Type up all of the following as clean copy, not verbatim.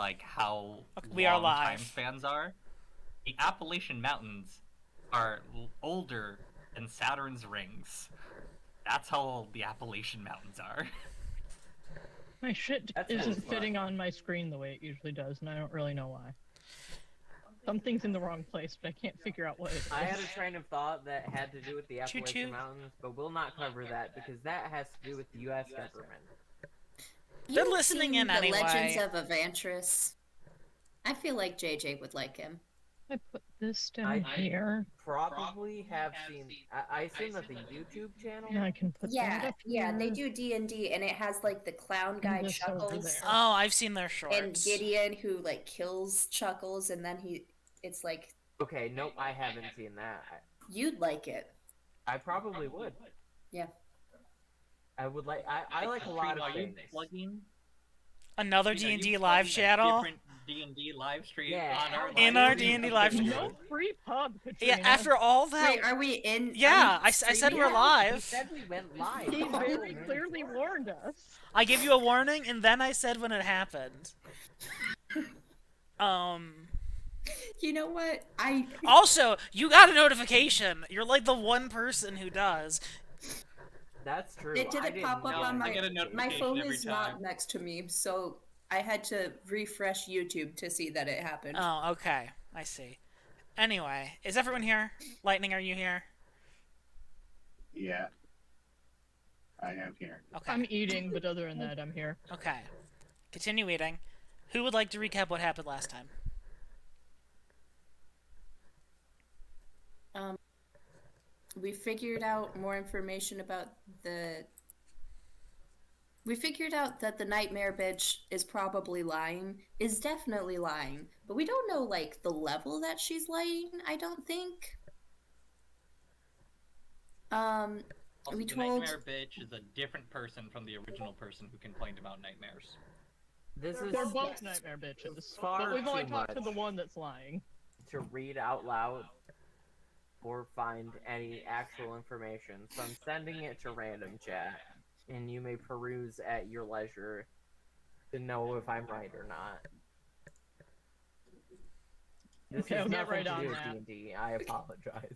like how We are long time live. spans are, the Appalachian Mountains are older than Saturn's rings. That's how old the Appalachian Mountains are. My shit That's isn't cool. fitting on my screen the way it usually does, and I don't really know why. Something's in the wrong place, but I can't figure out what it is. I had a train of thought that had to do with the Appalachian Choo-choo. Mountains, but we'll not cover that because that has to do with the U.S. government. They're You've listening seen in the anyway. Legends of Evantris. I feel like JJ would like him. I put this down I- here. Probably have seen. I assume that the YouTube channel. Yeah, I can put that Yeah, up yeah, they here. do D&D, and it has like the clown guy this over Chuckles there. Oh, I've seen their and shorts. Gideon who like kills Chuckles, and then it's like Okay, nope, I haven't seen that. you'd like it. I probably would. Yeah. I would like. I like a lot of Are you things. plugging Another Are you D&D plugging live a channel. different D&D live stream Yeah. on our In live our stream? D&D live stream. No free pub, Katrina. Yeah, after all that. Wait, are we in? Yeah, are we I said streaming? we're He live. said we went live. He very clearly warned us. I gave you a warning, and then I said when it happened. You know what? I Also, you got a notification. You're like the one person who does. That's true. it I didn't pop up know. on I get a my notification phone every is not time. next to me, so I had to refresh YouTube to see that it happened. Oh, okay. I see. Anyway, is everyone here? Lightning, are you here? Yeah. I am here. Okay. I'm eating, but other than that, I'm here. Okay. Continue eating. Who would like to recap what happened last time? We figured out more information about the. We figured out that the nightmare bitch is probably lying, is definitely lying, but we don't know like the level that she's lying. I don't think. Also, We the told- Nightmare Bitch is a different person from the original person who complained about nightmares. This is They're both nightmare bitches, far but we've only too talked to much. the one that's lying. to read out loud or find any actual information. So I'm sending it to random chat, and you may peruse at your leisure to know if I'm right or not. This Okay, has I'll get nothing right to on do with that. D&D. I apologize.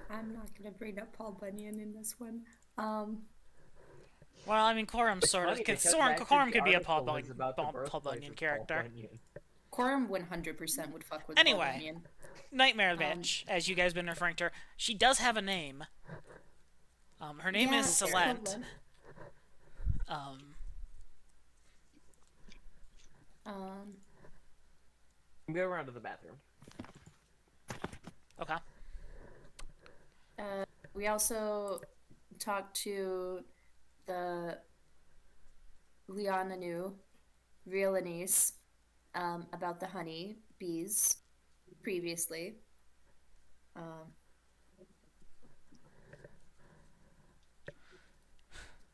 I'm not gonna bring up Paul Bunyan in this one. Well, I mean, Corum It's sort of. funny Could, because Corum actually could the be a Paul, article is about the Paul birthplace Bunyan of character. Paul Bunyan. Corum 100% would fuck with Anyway. Paul Bunyan. Nightmare Bitch, as you guys been referring to her. She does have a name. Her name Yeah, is it's Celeste. equivalent. Um, Go around to the bathroom. okay. We also talked to the Liananu, real Anise, about the honey bees previously.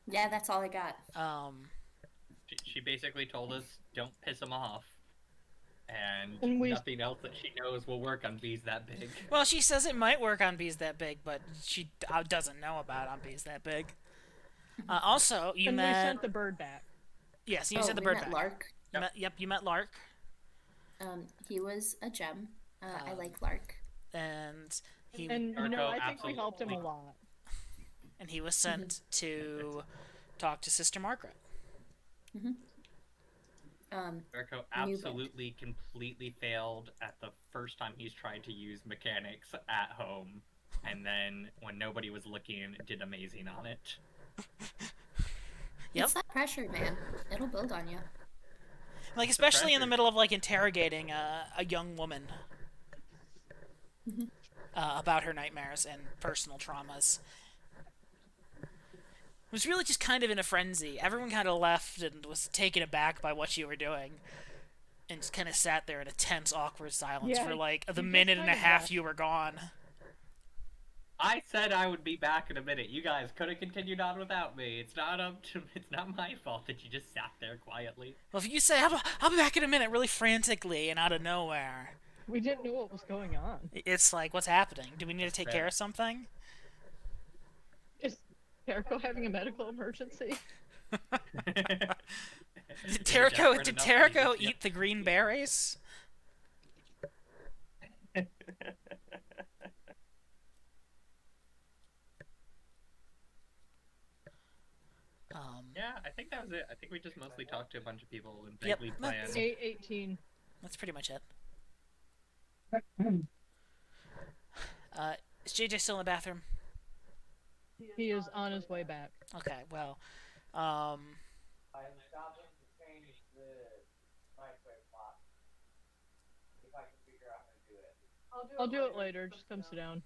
Yeah, that's all I got. She basically told us, don't piss him off. And And we- nothing else that she knows will work on bees that big. Well, she says it might work on bees that big, but she doesn't know about on bees that big. Also, you and we met. sent the bird back. Yes, you Oh, sent the we bird met back. Lark. You met Lark, He was a gem. I Um, like Lark. and he And you know, Marco, I think we helped him a absolutely. lot. and he was sent to talk to Sister Margaret. Mirko absolutely completely failed at the first time he's tried to use mechanics at home. And then when nobody was looking, did amazing on it. Yep. It's that pressure, man. It'll build on you. Like, especially in the pressure. middle of like interrogating a young woman about her nightmares and personal traumas. It was really just kind of in a frenzy. Everyone kind of left and was taken aback by what you were doing, and just kind of sat there in a tense, awkward silence Yeah, for like the you just minute and a kinda half left. you were gone. I said I would be back in a minute. You guys could have continued on without me. It's not my fault that you just sat there quietly. Well, if you say I'll be back in a minute, really frantically and out of nowhere, We didn't know what was going on. it's like, what's happening? Do we need to take fair. care of something? Is Jericho having a medical emergency? Did They're Terrico desperate enough to use- eat the green berries? Yeah, I think that was it. I think we just mostly talked to a bunch of people and Yep. vaguely planned. 8:18. That's pretty much it. Is JJ still in the bathroom? He is on his way back. Okay, well, I'm stopping to change the microwave clock. If I can figure out how to do it. I'll do it later. Just come sit down.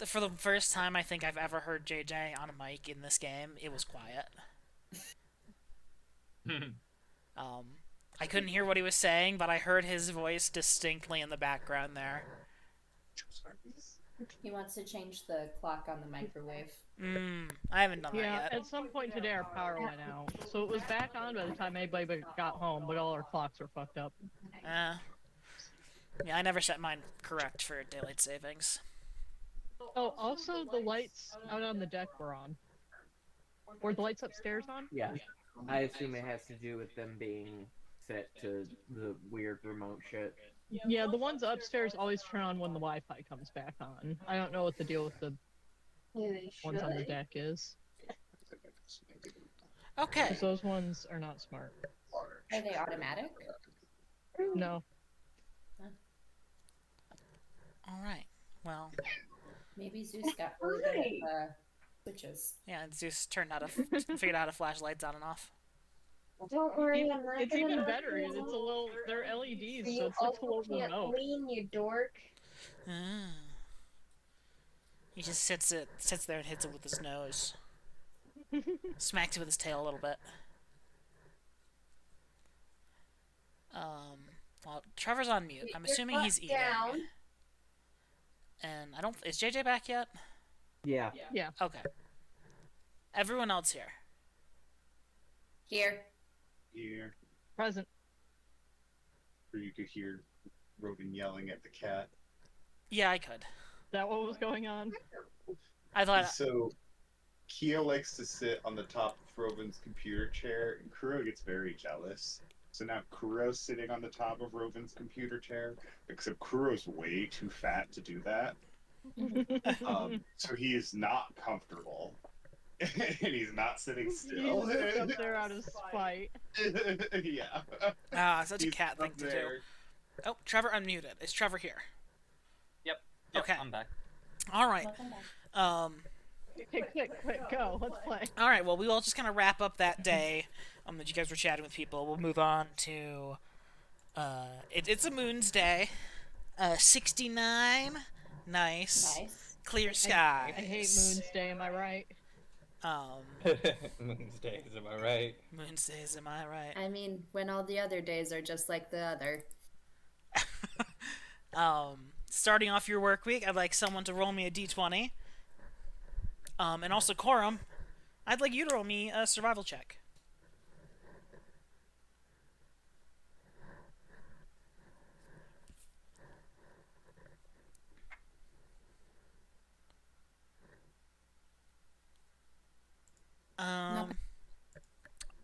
For the first time I think I've ever heard JJ on a mic in this game, it was quiet. I couldn't hear what he was saying, but I heard his voice distinctly in the background there. He wants to change the clock on the microwave. I haven't done Yeah, that yet. at some point today our power went out. So it was back on by the time anybody got home, but all our clocks were fucked up. Yeah, I never set mine correct for daylight savings. Oh, also the lights out on the deck were on. Were the lights upstairs on? Yeah. I assume it has to do with them being set to the weird remote shit. Yeah, the ones upstairs always turn on when the Wi-Fi comes back on. I don't know what the deal with the ones on the deck is. Okay. 'Cause those ones are not smart. Are they automatic? No. All right. Well, Maybe Zeus got really good at switches. yeah, Zeus figured out how to flash lights on and off. Don't worry, I'm not It's gonna even knock better. you It's a out. little. They're LEDs, so You it's like a also little can't remote. lean, you dork. He just sits there and hits it with his nose. Smacks it with his tail a little bit. Well, Trevor's on mute. I'm Your assuming he's butt eating. down. And I don't. Is JJ back yet? Yeah. Yeah. Okay. Everyone else here. Here. Here, Present. where you could hear Rogan yelling at the cat. Yeah, I could. Is that what was going on? I thought. So, Kia likes to sit on the top of Rovin's computer chair, and Kuro gets very jealous. So now Kuro's sitting on the top of Rovin's computer chair, except Kuro's way too fat to do that. So he is not comfortable. And he's not sitting still. He's just up there out of spite. Yeah. Such a He's cat thing up to do. there. Oh, Trevor unmuted. Is Trevor here? Yep, Okay. I'm back. All right. Welcome back. Quick, go. Let's play. All right. Well, we will just kind of wrap up that day that you guys were chatting with people. We'll move on to. It's a Moon's Day. 69. Nice. Nice. Clear skies. I hate Moon's Day, am I right? Moon's days, am I right? Moon's Days, am I right? I mean, when all the other days are just like the other. Starting off your work week, I'd like someone to roll me a d20. And also Corum, I'd like you to roll me a survival check.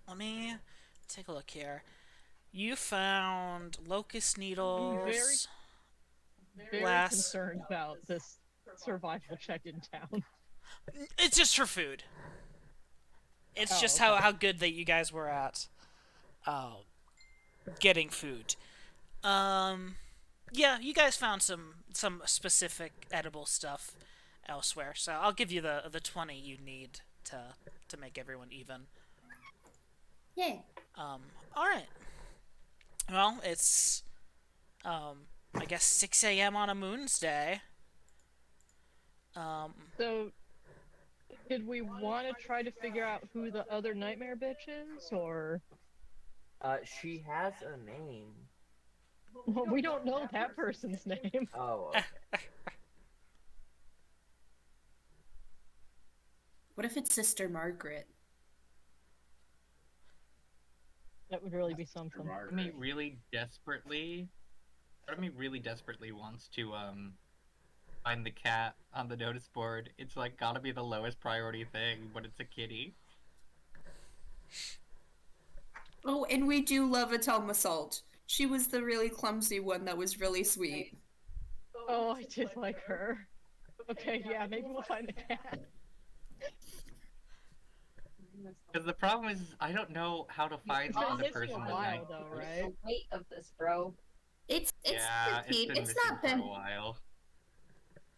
Let me take a look here. You found locust needles. Very Glass. concerned about this survival check in town. It's just for food. It's Oh, just okay. how good that you guys were at getting food. Yeah, you guys found some specific edible stuff elsewhere, so I'll give you the 20 you need to make everyone even. Yay. All right. Well, it's I guess 6 a.m. on a Moon's Day. So, did we want to try to figure out who the other nightmare bitch is, or She has a name. well, we don't know that person's name? Oh, okay. What if it's Sister Margaret? That would really be something. Margaret. I mean, Really desperately. Part of me really desperately wants to find the cat on the notice board. It's like gotta be the lowest priority thing, but it's a kitty. Oh, and we do love Atelma Salt. She was the really clumsy one that was really sweet. Oh, I did like her. Okay, yeah, maybe we'll find the cat. Because the problem is, I don't know how to find It's been the missing person a that while, night. though, The right? weight of this, bro. It's Yeah, it's petite. been It's missing not for been. a while.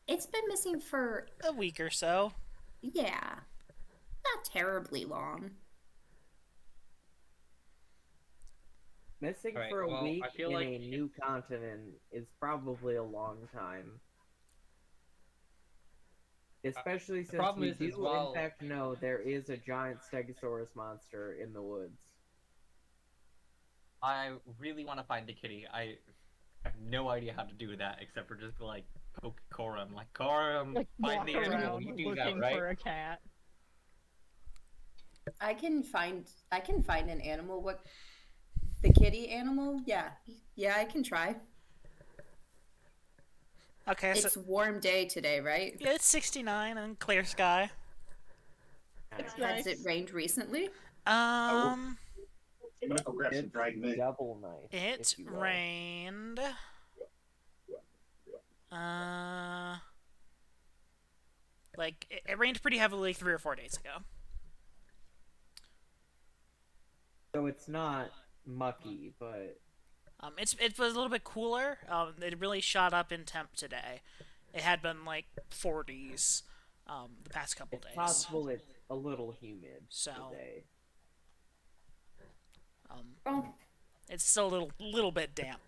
It's been missing for A week or so. yeah, not terribly long. Missing Alright, for a well, week I feel in like a new continent is probably a long time. Especially since problem we is, do as well- in fact know there is a giant Stegosaurus monster in the woods. I really want to find the kitty. I have no idea how to do that except for just like poke Corum. Like Corum, Like, find walk the animal. around You do looking that, right? for a cat. I can find an animal. What the kitty animal? Yeah, I can try. Okay, so It's warm day today, right? yeah, it's 69 and clear sky. It's Has nice. it rained recently? Um, I'm gonna go grab some It's dried mint. double nice. it if you will. rained. Like it rained pretty heavily 3 or 4 days ago. So it's not mucky, but It was a little bit cooler. It really shot up in temp today. It had been like 40s the past couple it's days. possible it's a little humid So- today. Oh, It's still a little bit damp.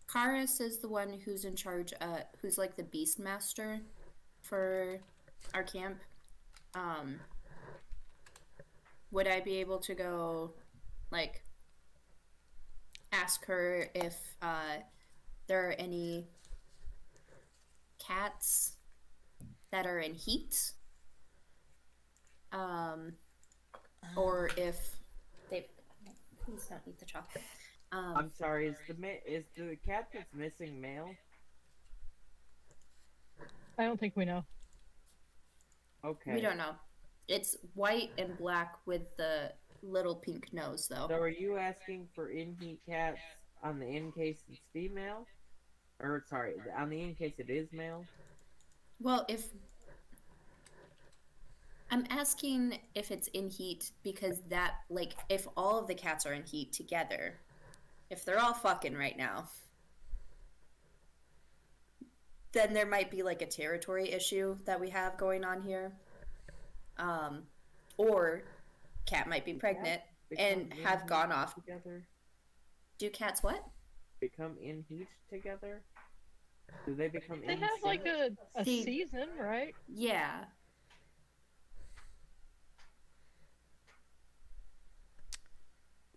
Karis is the one who's in charge. Who's like the beast master for our camp. Would I be able to go, like, ask her if there are any cats that are in heat? Or if they please don't eat the chocolate. I'm sorry, is the cat that's missing male? I don't think we know. Okay. We don't know. It's white and black with the little pink nose, though. So are you asking for in-heat cats on the in case it's female? Or sorry, on the in case it is male? Well, if I'm asking if it's in heat because that, like, if all of the cats are in heat together, if they're all fucking right now, then there might be like a territory issue that we have going on here. Or cat might be pregnant and Become have in-heat gone off. together? Do cats what? Become in heat together? Do they become They in have like sync? a See- season, right? Yeah.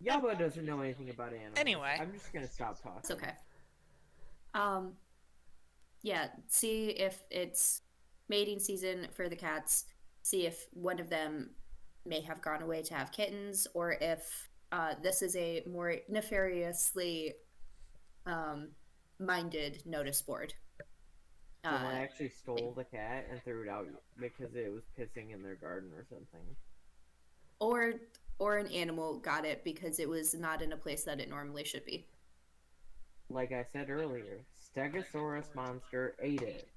Yaba doesn't know anything about animals. Anyway. I'm just gonna stop talking. It's okay. Yeah, see if it's mating season for the cats. See if one of them may have gone away to have kittens, or if this is a more nefariously minded notice board. Someone actually stole the cat and threw it out because it was pissing in their garden or something. Or an animal got it because it was not in a place that it normally should be. Like I said earlier, Stegosaurus monster ate it.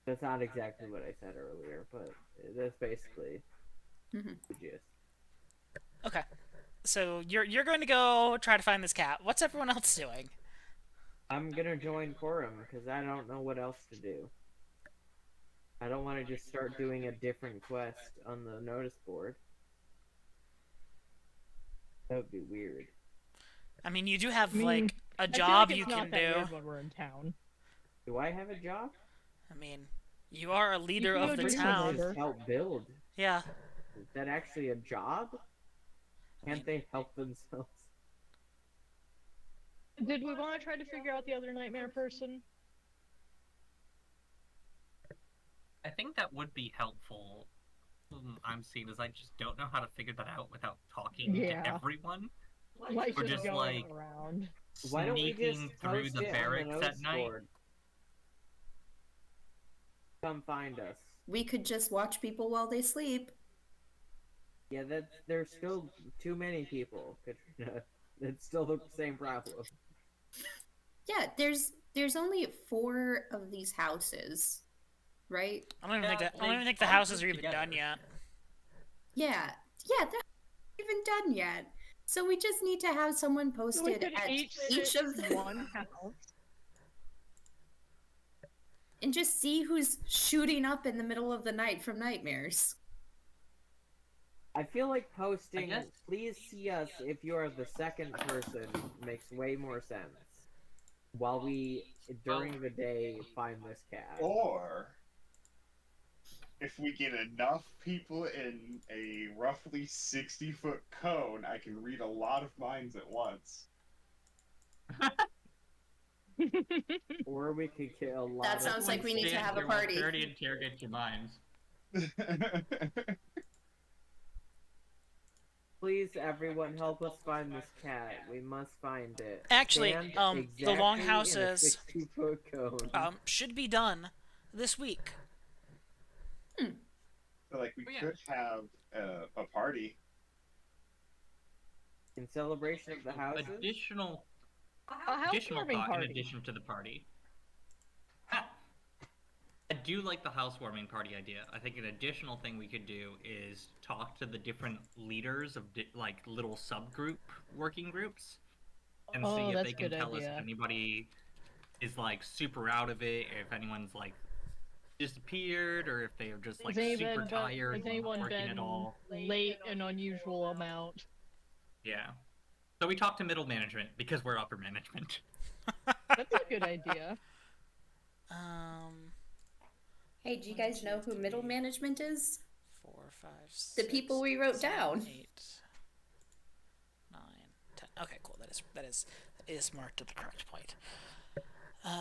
That's not exactly what I said earlier, but that's basically Mhm. the gist. Okay, so you're going to go try to find this cat. What's everyone else doing? I'm gonna join Quorum because I don't know what else to do. I don't want to just start doing a different quest on the notice board. That would be weird. I mean, you do have I mean, like a I feel job like you it's not can that do. weird when we're in town. Do I have a job? I mean, you are a leader can of go the do some town. labor. Just help build. Yeah. Is that actually a job? Can't they help themselves? Did we want to try to figure out the other nightmare person? I think that would be helpful. I'm seeing as I just don't know how to figure that out without talking Yeah. to everyone. Like Or just just, going like, around. Why don't we sneaking just through post the it on barracks notes at night. board? Come find us. We could just watch people while they sleep. Yeah, there's still too many people, Katrina. It's still the same problem. Yeah, there's only 4 of these houses, right? I don't even Yeah, think that. I don't they even think the all houses are group even done together. yet. Yeah, they're not even done yet. So we just need to have someone So we posted could at each each sit of in them one house. and just see who's shooting up in the middle of the night from nightmares. I feel like posting, guess- please see us if you are the second person, makes way more sense. While we, during the day, find this cat. Or if we get enough people in a roughly 60-foot cone, I can read a lot of minds at once. Or we could get a lot That of sounds like we need to Stand have a here while party. 30 interrogate your minds. Please, everyone, help us find this cat. We must find it. Actually, Stand the exactly in a longhouses 60-foot cone. should be done this week. So, like, we Oh, yeah. could have a party. In celebration of the houses? Additional A additional housewarming thought party. in addition to the party. I do like the housewarming party idea. I think an additional thing we could do is talk to the different leaders of like little subgroup working groups and Oh, see if that's they a can good tell us idea. if anybody is like super out of it, or if anyone's like disappeared, or if they are just like super tired has and not anyone working been at all. late an unusual amount? Yeah. So we talk to middle management because we're upper management. That's a good idea. Hey, do you guys know who middle management is? 4, 5, 6, The people we wrote 7, down. 8, 9, 10. Okay, cool. That is marked at the correct point.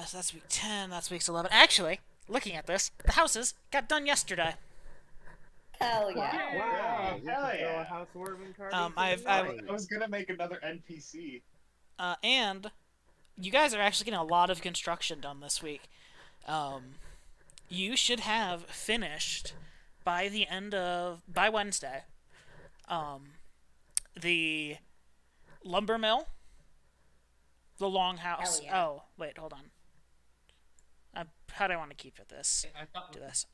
So that's week 10. That's week 11. Actually, looking at this, the houses got done yesterday. Hell yeah. Wow, we hell could throw yeah. a housewarming party I've- tonight. I was gonna make another NPC. And you guys are actually getting a lot of construction done this week. You should have finished by Wednesday. The lumber mill, the longhouse. Hell yeah. Oh, wait, hold on. How do I want to keep it this? I thought. Do this.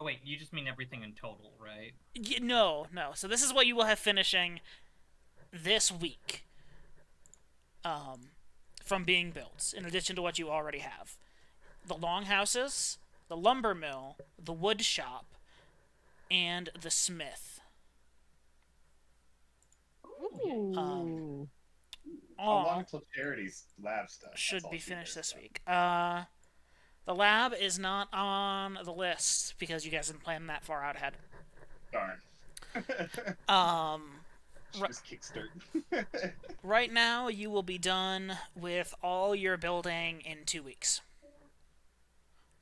Oh wait, you just mean everything in total, right? No. So this is what you will have finishing this week. From being built, in addition to what you already have. The longhouses, the lumber mill, the wood shop, and the smith. Ooh. All Along till Charity's lab stuff. That's should all be she finished does this stuff. week. The lab is not on the list because you guys didn't plan that far out ahead. Darn. Just kickstart. Right now, you will be done with all your building in 2 weeks.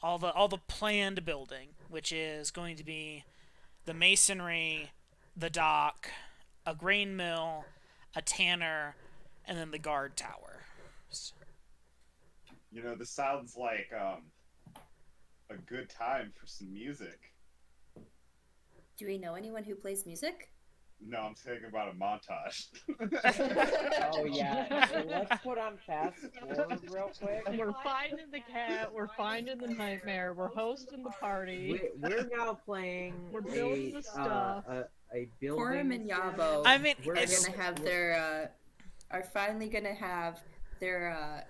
All the planned building, which is going to be the masonry, the dock, a grain mill, a tanner, and then the guard tower. You know, this sounds like a good time for some music. Do we know anyone who plays music? No, I'm thinking about a montage. Oh yeah, so let's put on fast forward real quick. We're finding the cat. We're finding the nightmare. We're hosting the party. We're now playing We're building the stuff. a building. Corum and sim. Yabo I mean, We're are it's, gonna have their are finally gonna have their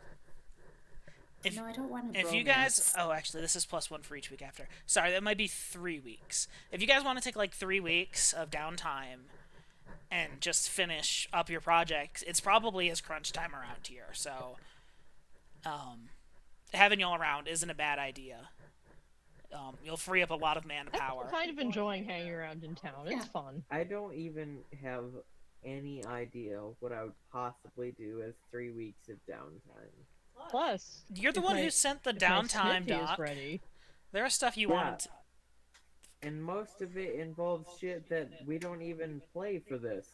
If- no, I don't want to. if you guys, oh, actually, this is +1 for each week after. Sorry, that might be 3 weeks. If you guys want to take like 3 weeks of downtime and just finish up your project, it's probably his crunch time around here. So, having y'all around isn't a bad idea. You'll free up a lot of manpower. I'm kind of enjoying hanging around in town. It's Yeah. fun. I don't even have any idea what I would possibly do as 3 weeks of downtime. Plus, You're the if one my- who sent the if my downtime, Smithy is Doc. ready. There are stuff you Yeah. wanted. To... And most of it involves shit that we don't even play for this.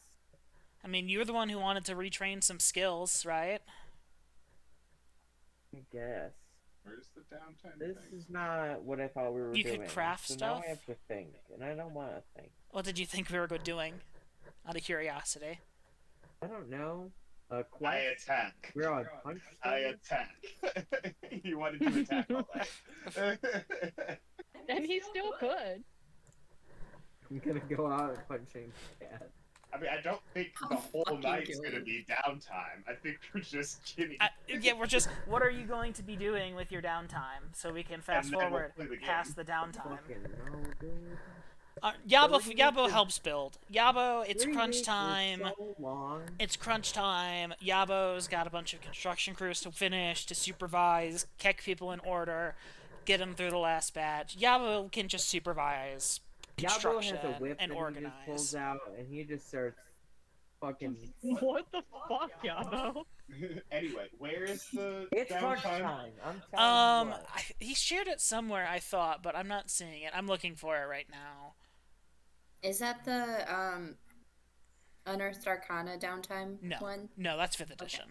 I mean, you're the one who wanted to retrain some skills, right? I guess. Where's the downtime This thing? is not what I thought we were You doing. could craft so now stuff? I have to think, and I don't want to think. What did you think we were doing? Out of curiosity. I don't know. A I quest? attack. We're on punch I stone? attack. You wanted to attack all that. And he still could. I'm gonna go out punching cat. I mean, I don't think the whole fucking night's kill gonna you. be downtime. I think we're just kidding. Yeah, we're just. What are you going to be doing with your downtime? So we can fast And then we'll forward play the game. past the downtime. Fucking no, dude. Yabo helps build. Yabo, it's 3 crunch weeks is time. So long. It's crunch time. Yabo's got a bunch of construction crews to finish, to supervise, kick people in order, get them through the last batch. Yabo can just supervise Yabo construction has a whip and that organize. he just pulls out, and he just starts fucking. What the fuck, Yabo? Anyway, where is the It's crunch downtime? time. I'm telling you what. He shared it somewhere, I thought, but I'm not seeing it. I'm looking for it right now. Is that the Unearthed Arcana downtime No. one? No, that's 5th edition.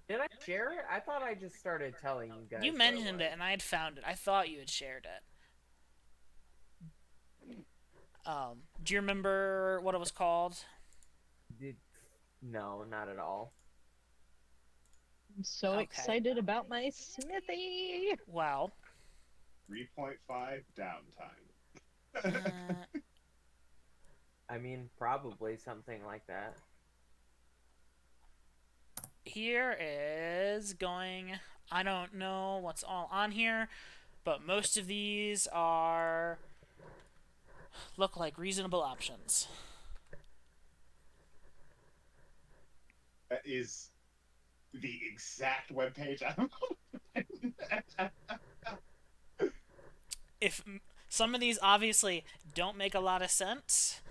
Did I share it? I thought I just started telling you guys. You what mentioned was. it, and I had found it. I thought you had shared it. Do you remember what it was called? No, not at all. I'm so Okay. excited about my smithy. Well, 3.5 downtime. I mean, probably something like that. here is going. I don't know what's all on here, but most of these look like reasonable options. That is the exact webpage I'm on. If some of these obviously don't make a lot of sense,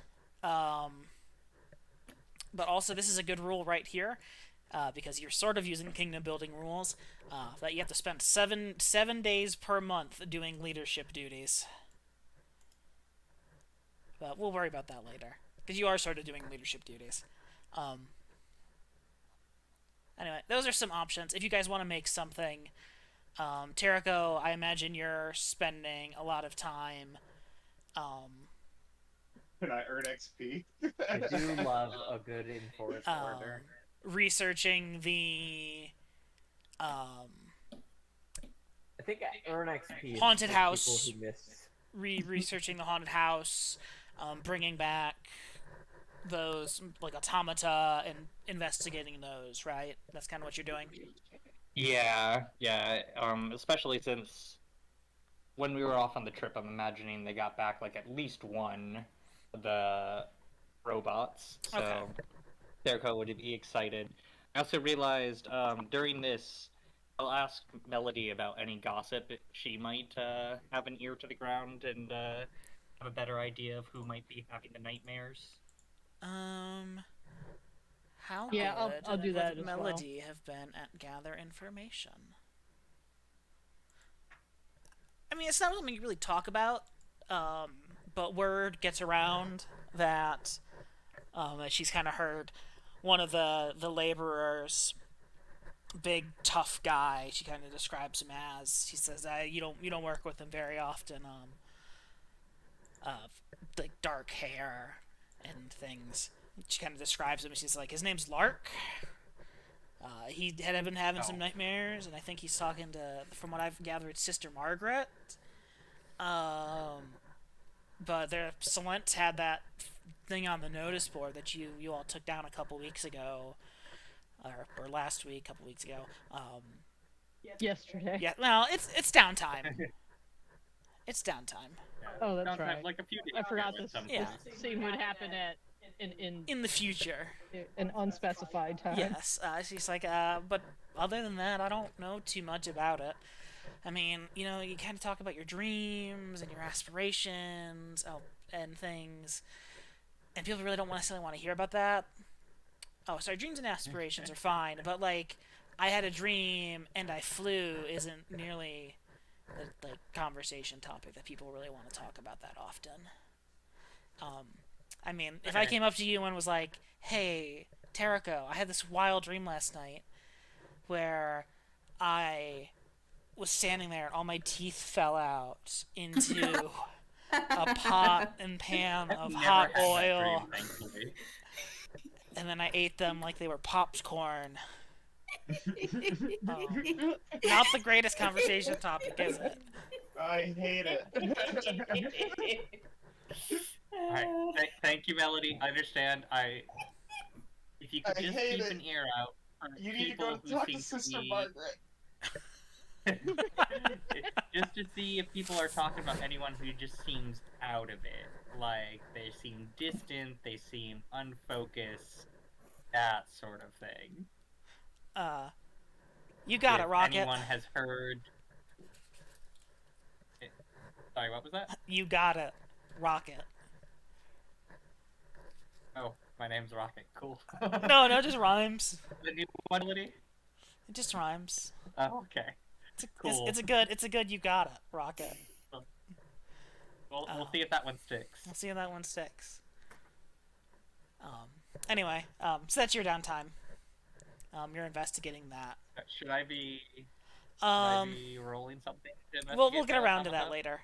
but also this is a good rule right here, because you're sort of using kingdom building rules, that you have to spend seven days per month doing leadership duties. But we'll worry about that later, because you are sort of doing leadership duties. Anyway, those are some options. If you guys want to make something, Terrico, I imagine you're spending a lot of time. Can I earn XP? I do love a good enforced order. Researching the I think I earn XP. Haunted for house. People who miss. researching the haunted house, bringing back those like automata and investigating those. Right, that's kind of what you're doing. Yeah. Especially since when we were off on the trip, I'm imagining they got back like at least one of the robots. So Okay. Jericho would be excited. I also realized during this, I'll ask Melody about any gossip. She might have an ear to the ground and have a better idea of who might be having the nightmares. How Yeah, good I'll do that would as well. Melody have been at gather information? I mean, it's not something you really talk about, but word gets around that she's kind of heard one of the laborers, big tough guy. She kind of describes him as. She says, "You don't work with him very often. Like dark hair and things." She kind of describes him. And she's like, "His name's Lark. He had been having some nightmares, and I think he's talking to, from what I've gathered, Sister Margaret. But their Solent had that thing on the notice board that you all took down a couple weeks ago, or last week, a couple weeks ago. Yesterday. Yeah, well, it's downtime. It's downtime Oh, that's Downtime, right. like a few days I forgot ago at this, some Yeah. point. this scene would happen at in in the future. an unspecified time. Yes, she's like, but other than that, I don't know too much about it. I mean, you kind of talk about your dreams and your aspirations, and things, and people really don't necessarily want to hear about that. Oh, sorry, dreams and aspirations are fine, but like, I had a dream and I flew isn't nearly the conversation topic that people really want to talk about that often. I mean, if I Okay. came up to you and was like, "Hey, Tariko, I had this wild dream last night where I was standing there and all my teeth fell out into a pot and pan I've of never hot had that oil, dream, thankfully. and then I ate them like they were popcorn." Not the greatest conversation topic, is it? I hate it. Alright, thank you, Melody. I understand. If you could I just hate keep it. an ear out for You need to people go who talk seem to Sister be, Margaret. just to see if people are talking about anyone who just seems out of it. Like, they seem distant, they seem unfocused, that sort of thing. You got If it, Rocket. anyone has heard... Sorry, what was that? You got it, Rocket. Oh, my name's Rocket. Cool. No, just rhymes. The new one, Melody? It just rhymes. Oh, okay. Cool. It's a good you got it, Rocket. We'll see if that one sticks. We'll see if that one sticks. Anyway, so that's your downtime. You're investigating that. Should I be rolling something to investigate We'll get around to some of that later.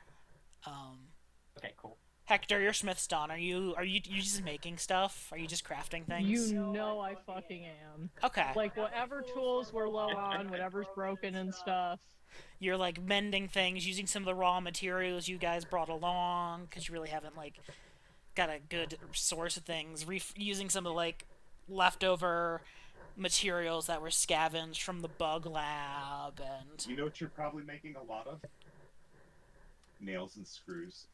Okay, cool. Hector, you're Smith's done. Are you just making stuff? Are you just crafting things? You know I fucking am. Okay. Like, whatever tools we're low on, whatever's broken and stuff. You're like mending things, using some of the raw materials you guys brought along, because you really haven't like got a good source of things. Using some of the like leftover materials that were scavenged from the bug lab, and You know what you're probably making a lot of? Nails and screws.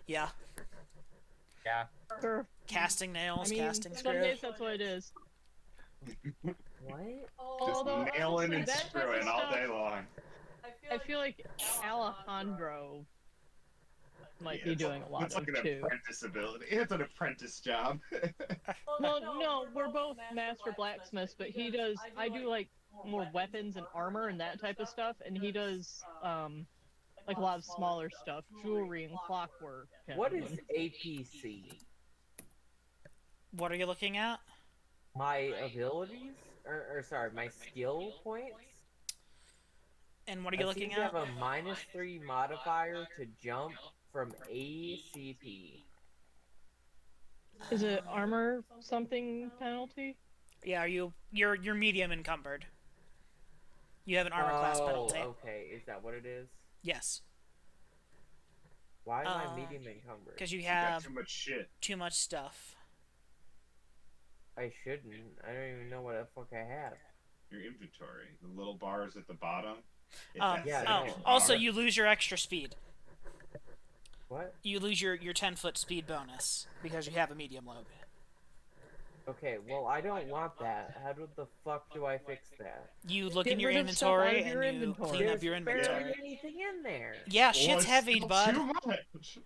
yeah, Yeah. Sure. casting nails, I mean, casting some screw. days that's what it is. What? Just Although, nailing and that type of screwing all stuff- day long. I feel like Alejandro might be it's- doing a lot It's of like an too. apprentice ability. It's an apprentice job. Well, no, we're both master blacksmiths, but he does. I do like more weapons and armor and that type of stuff, and he does like a lot of smaller stuff, jewelry and clockwork. What and- is APC? What are you looking at? My abilities? Or sorry, my skill points? And what are you I looking seem to at? have a -3 modifier to jump from ACP. Is it armor something penalty? Yeah, you're medium encumbered. You have an armor class penalty. Okay, is that what it is? Yes, Why am I Uh, medium encumbered? because you You got have too much shit. too much stuff. I shouldn't. I don't even know what the fuck I have. Your inventory, the little bars at the bottom. Hit Um, that Yeah, second no. Also, bar. you lose your extra speed. What? You lose your 10-foot speed bonus because you have a medium load. Okay, well, I don't want that. How the fuck do I fix that? You look Get in your rid of stuff out inventory of your and you inventory. clean up There's your barely inventory. anything in there. Yeah, Well, shit's it's heavy, still bud. Too much.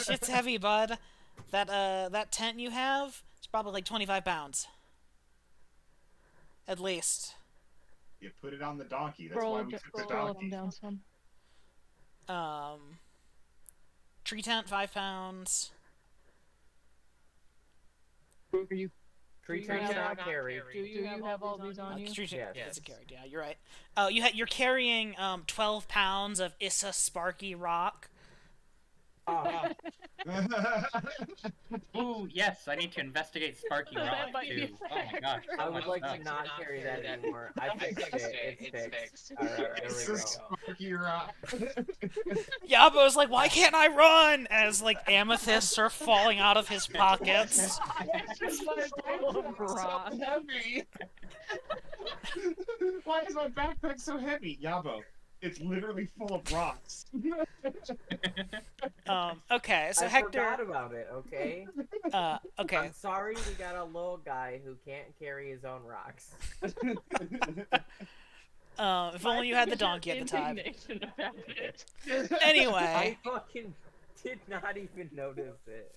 Shit's heavy, bud. That tent you have is probably like 25 pounds. At least. You put it on the donkey. That's Scroll, why we took the scroll up donkey. and down some. Tree tent, 5 pounds. Are you? Tree you trunks have- not carry. Do you have all these on you? Tree tent Yes. is carried. Yeah, you're right. You're carrying 12 pounds of Issa Sparky rock. Oh, Ooh, yes, I need to investigate Sparky That Rock might be too. Oh my gosh. I so would much like stuff. to not carry that anymore. I fixed it. It's fixed. Alright, there It's we a go. Sparky Rock. Yabo's like, why can't I run? As like amethysts are falling out of his pockets. Rock. So heavy. Why is my backpack so heavy, Yabo? It's literally full of rocks. Okay, so I Hector. forgot about it, okay? Okay, I'm sorry we got a little guy who can't carry his own rocks. if only you had the donkey at the time. Indignation about it. Anyway, I fucking did not even notice it.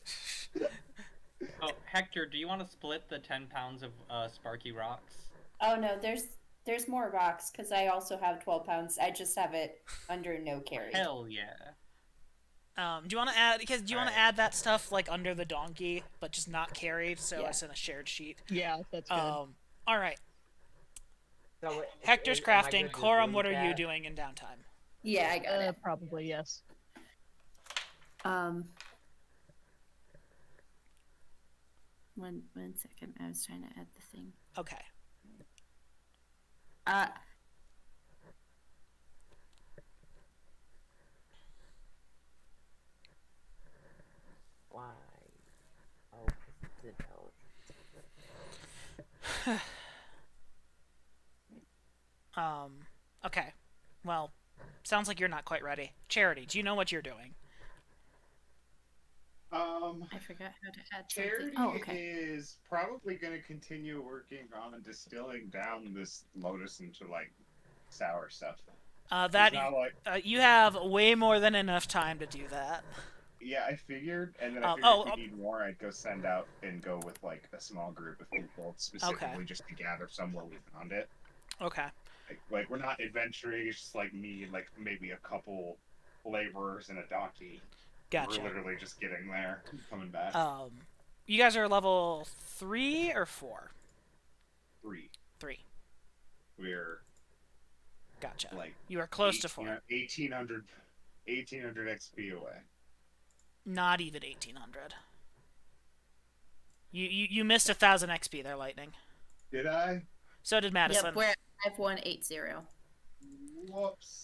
Oh, Hector, do you want to split the 10 pounds of Sparky Rocks? Oh no, there's more rocks because I also have 12 pounds. I just have it under no carry. Hell yeah. Do you want to add? Because do you want to Alright. add that stuff like under the donkey, but just not carried, so Yeah. it's in a shared sheet? Yeah, that's good. All right. So Hector's am I crafting. good to Corum, zoom what are you chat? doing in downtime? Yeah, I got it. Probably yes. One second. I was trying to add the thing. Okay. Why? Oh, 'cause it's intelligent. Okay. Well, sounds like you're not quite ready. Charity, do you know what you're doing? I forgot how to add Charity something. Oh, okay. is probably going to continue working on distilling down this lotus into like sour stuff. That It's not like, you have way more than enough time to do that. yeah, I figured, and then I figured if we need more, I'd go send out and go with like a small group of people specifically just to gather somewhere we found it. Okay. Like we're not adventuring; it's just like me and like maybe a couple laborers and a donkey. Gotcha. We're literally just getting there, coming back. You guys are level 3 or 4? 3. 3. We're Gotcha. like You are close to 4. 1800 XP away. Not even 1800. You missed 1,000 XP there, Lightning. Did I? So did Madison. Yep, we're at 5180. Whoops.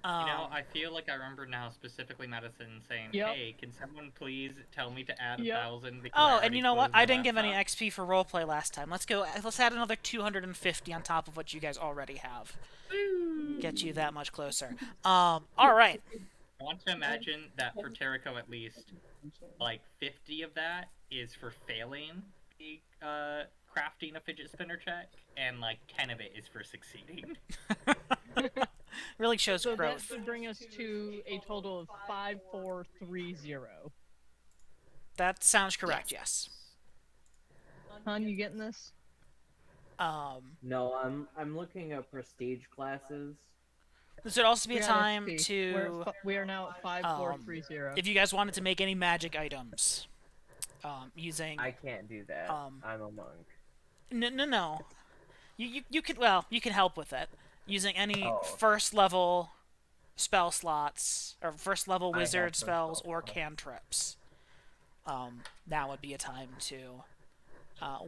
I feel like I remember now specifically Madison saying, Yep. "Hey, can someone please tell me to add Yep. 1,000?" because I Oh, already and you know what? closed my I didn't give any laptop." XP for roleplay last time. Let's add another 250 on top of what you guys already have. Get you that much closer. All right. I want to imagine that for Terrico at least, like 50 of that is for failing the crafting a fidget spinner check, and like 10 of it is for succeeding. Really shows So that growth. should bring us to a total of 5430. That sounds correct. Yes. Hon, you getting this? No, I'm looking at prestige classes. This would also be a We're at time XP. to, We are now at 5430. if you guys wanted to make any magic items, using. I can't do that. I'm a monk. No. You can you can help with it using any Oh. first level spell slots or first level I have wizard first spells level or spells. cantrips. Now would be a time to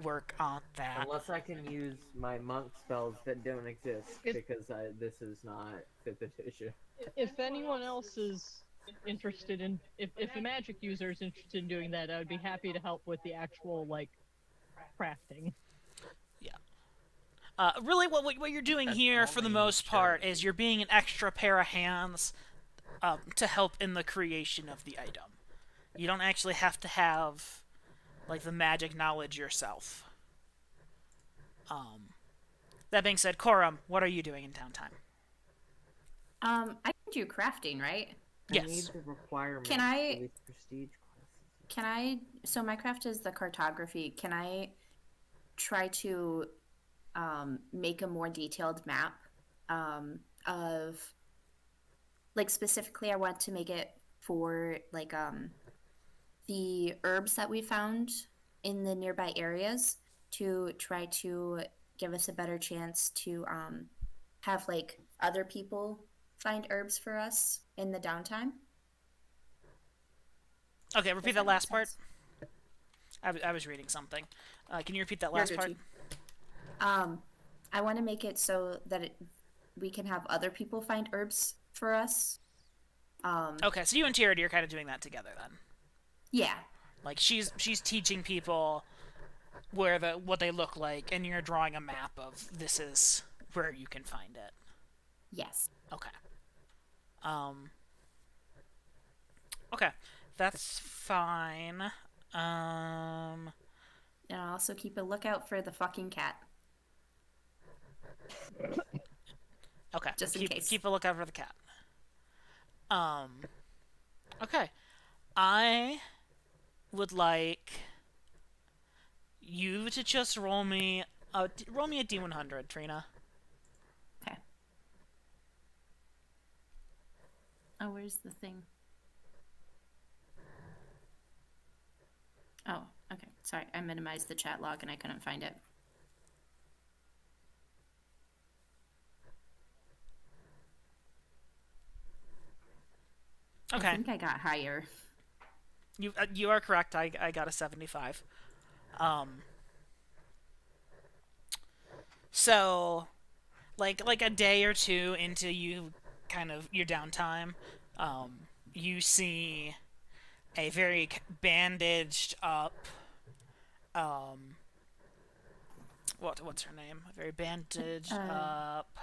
work on that. Unless I can use my monk spells that don't exist, because this is not 5th edition. If anyone else is interested in, if a magic user is interested in doing that, I would be happy to help with the actual, like, crafting. Really, what you're doing here, for the most part, is you're being an extra pair of hands to help in the creation of the item. You don't actually have to have, like, the magic knowledge yourself. That being said, Corum, what are you doing in downtime? I can do crafting, right? I Yes. need the requirements Can I- for these prestige classes. Can I? So my craft is the cartography. Can I try to make a more detailed map of, like, specifically I want to make it for like the herbs that we found in the nearby areas to try to give us a better chance to have like other people find herbs for us in the downtime. Okay, repeat Does that make last part. sense? I was reading something. Can you repeat that You're last part? Gucci. I want to make it so that we can have other people find herbs for us. Okay, so you and Charity are kind of doing that together then. Yeah, Like she's teaching people what they look like, and you're drawing a map of this is where you can find it. yes. Okay. Okay, that's fine. And I'll also keep a lookout for the fucking cat. Okay. Just in case. Keep a lookout for the cat. Okay. I would like you to just roll me a D100, Trina. Okay. Oh, where's the thing? Oh, okay. Sorry, I minimized the chat log and I couldn't find it. I Okay, think I got higher. you are correct. I got a 75. So like a day or two into you kind of your downtime, you see a very bandaged up what's her name? A very bandaged up.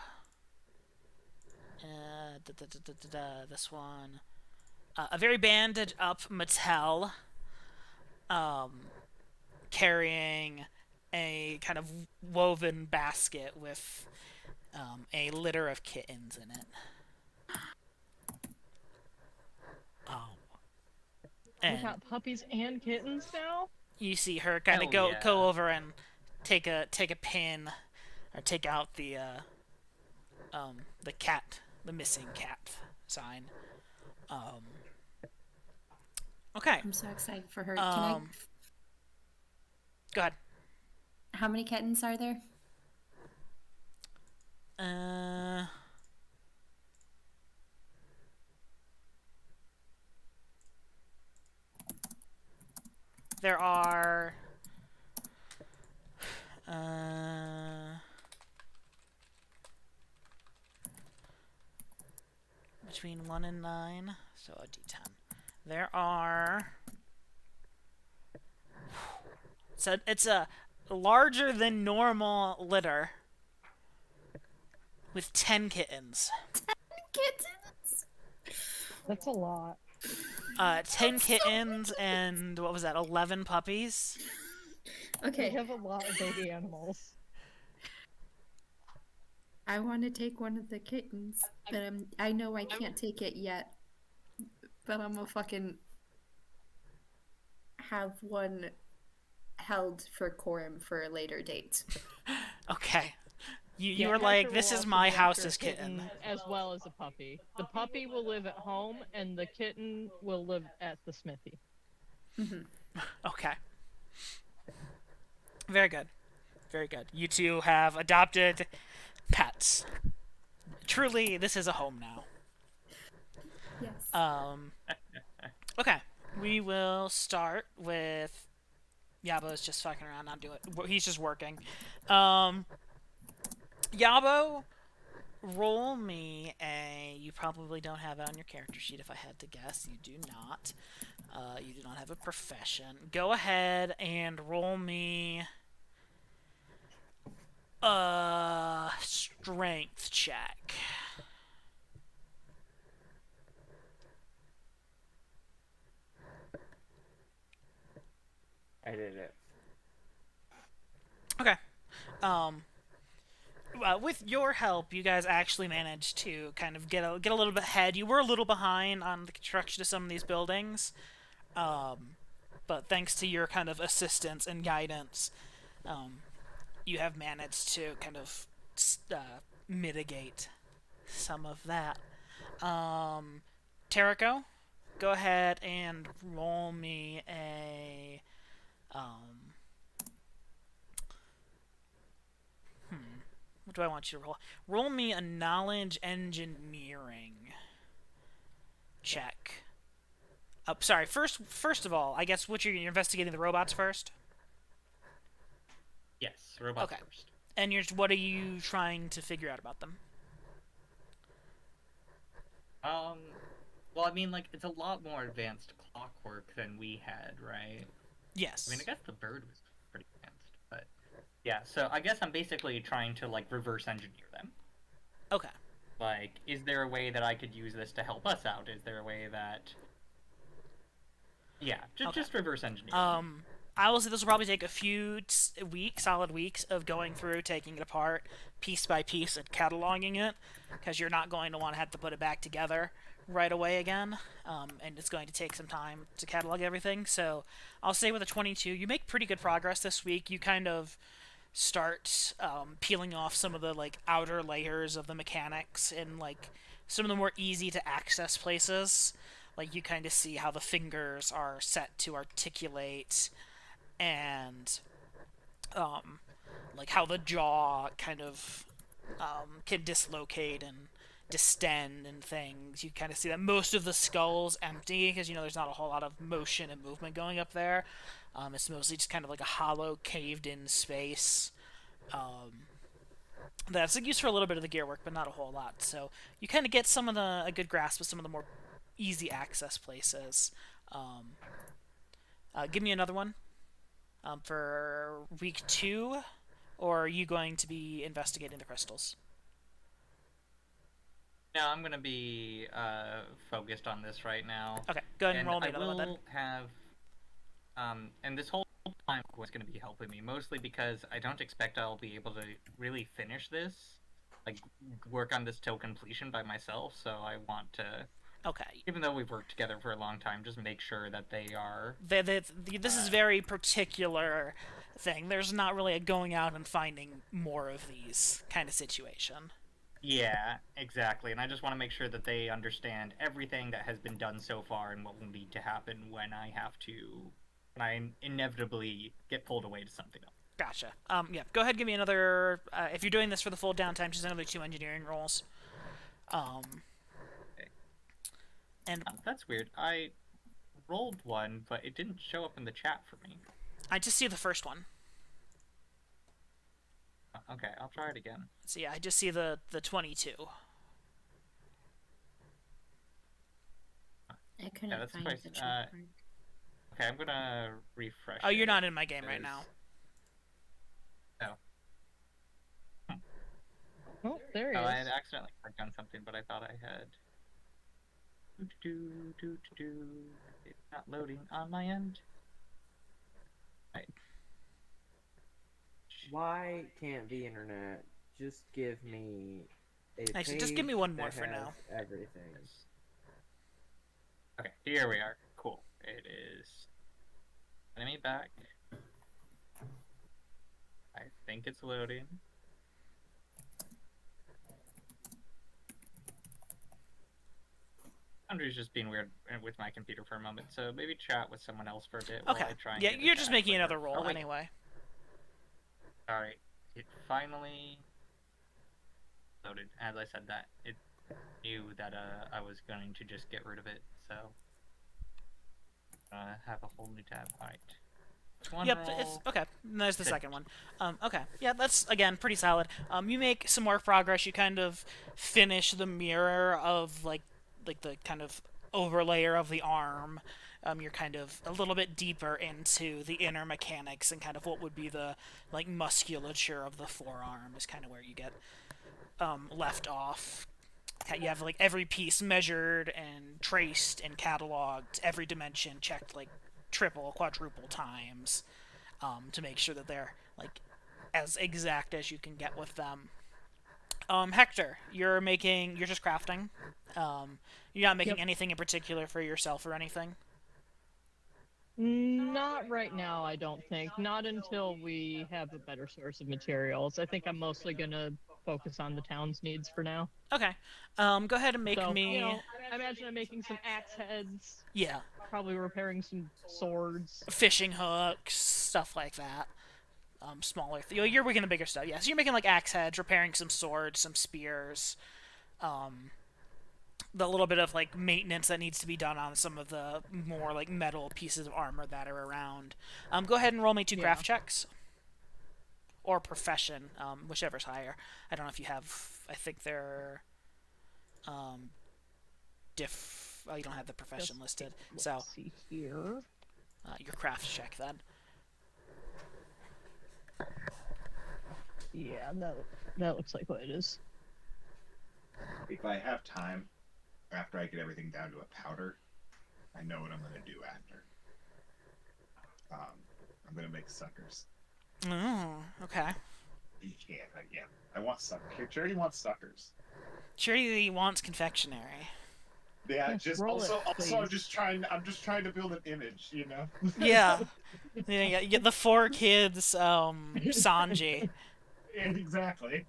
This one. A very bandaged up Mattel, carrying a kind of woven basket with a litter of kittens in it. We And got puppies and kittens now. you see her kind of Hell yeah. go over and take a pin, or take out the missing cat sign. Okay, I'm so excited for her. Can I? go ahead. How many kittens are there? There are between 1 and 9, so a d10. There are. So it's a larger than normal litter with 10 kittens. Kittens. That's a lot. 10 kittens and what was that? 11 puppies. We Okay, have a lot of baby animals. I want to take one of the kittens, but I know I can't take it yet. But I'm gonna fucking have one held for Coram for a later date. Okay. You Yeah, were Hector like, will this is also my be house after a as kitten. as well as a puppy. The puppy will live at home, and the kitten will live at the smithy. Okay. Very good. Very good. You two have adopted pets. Truly, this is a home now. Yes. Okay. We will start with Yabo's just fucking around, not doing it. He's just working. Yabo, roll me a. You probably don't have it on your character sheet. If I had to guess, you do not. You do not have a profession. Go ahead and roll me a strength check. I did it. Okay. With your help, you guys actually managed to kind of get a little bit ahead. You were a little behind on the construction of some of these buildings, but thanks to your kind of assistance and guidance, you have managed to kind of mitigate some of that. Terrico, go ahead and roll me a. What do I want you to roll? Roll me a knowledge engineering check. Sorry. First of all, I guess you're investigating the robots first. Yes, robots Okay. first. And what are you trying to figure out about them? Well, I mean, like, it's a lot more advanced clockwork than we had, right? Yes. I mean, I guess the bird was pretty advanced, but yeah. So I guess I'm basically trying to like reverse engineer them. Okay. Like, is there a way that I could use this to help us out? Is there a way that? Yeah, just reverse engineer. I will say this will probably take a few solid weeks of going through, taking it apart piece by piece, and cataloging it, because you're not going to want to have to put it back together right away again, and it's going to take some time to catalog everything. So I'll say with a 22, you make pretty good progress this week. You kind of start peeling off some of the like outer layers of the mechanics and like some of the more easy to access places. Like you kind of see how the fingers are set to articulate and like how the jaw kind of can dislocate and distend and things. You kind of see that most of the skull's empty because there's not a whole lot of motion and movement going up there. It's mostly just kind of like a hollow, caved-in space. That's like used for a little bit of the gear work, but not a whole lot. So you kind of get a good grasp of some of the more easy access places. Give me another one for week 2, or are you going to be investigating the crystals? No, I'm gonna be focused on this right now. Okay, go ahead and roll me I another one then. will have, and this whole time was gonna be helping me mostly because I don't expect I'll be able to really finish this, like work on this till completion by myself. So I want to, Okay. even though we've worked together for a long time, just make sure that they are. This is very particular thing. There's not really a going out and finding more of these kind of situation. Yeah, exactly. And I just want to make sure that they understand everything that has been done so far and what will need to happen when I inevitably get pulled away to something else. Gotcha. Yeah, go ahead and give me another, if you're doing this for the full downtime, just another 2 engineering rolls. And That's weird. I rolled one, but it didn't show up in the chat for me. I just see the first one. Okay, I'll try it again. So yeah, I just see the 22. I couldn't that's find twice, the chat part. Okay, I'm gonna refresh. Oh, you're it. not in my game right now. Oh, there he Oh, I is. had accidentally clicked on something, but I thought I had. It's not loading on my end. Right. Why can't the internet just give me a Actually, just page give me one more that for has now. everything? Okay, here we are. Cool. It is. Enemy back. I think it's loading. Andrew's just being weird with my computer for a moment, so maybe chat with someone else for a bit while Okay. I try and Yeah, get you're it just back making quicker. another roll Oh, wait. anyway. Alright, it finally loaded. As I said that, it knew that I was going to just get rid of it, so have a whole new tab. Alright. One Yep, roll. it's okay. And there's the Good. second one. Okay, yeah, that's again pretty solid. You make some more progress. You kind of finish the mirror of like the kind of overlayer of the arm. You're kind of a little bit deeper into the inner mechanics and kind of what would be the like musculature of the forearm is kind of where you get left off. You have like every piece measured and traced and cataloged, every dimension checked like triple, quadruple times to make sure that they're like as exact as you can get with them. Hector, you're just crafting. You're not making Yep. anything in particular for yourself or anything. Not right now, I don't think. Not until we have a better source of materials. I think I'm mostly gonna focus on the town's needs for now. Okay. Go ahead and make So, me. I imagine I'm making some axe heads, Yeah, probably repairing some swords. fishing hooks, stuff like that. Smaller. You're making the bigger stuff. Yeah, so you're making like axe heads, repairing some swords, some spears. The little bit of like maintenance that needs to be done on some of the more like metal pieces of armor that are around. Go ahead and roll me 2 Yeah. craft checks. Or profession, whichever's higher. I don't know if you have. I think they're oh, you don't have the profession Just listed. Let's So see here. your craft check then. Yeah, that looks like what it is. If I have time, after I get everything down to a powder, I know what I'm gonna do after. I'm gonna make suckers. Oh, okay. Yeah. I want suckers. Charity wants suckers. Charity wants confectionery. Yeah, Yes, just roll it, also I'm please. just trying to build an image, you know. Yeah. Yeah, you get the 4 kids, Sanji. Yeah, exactly.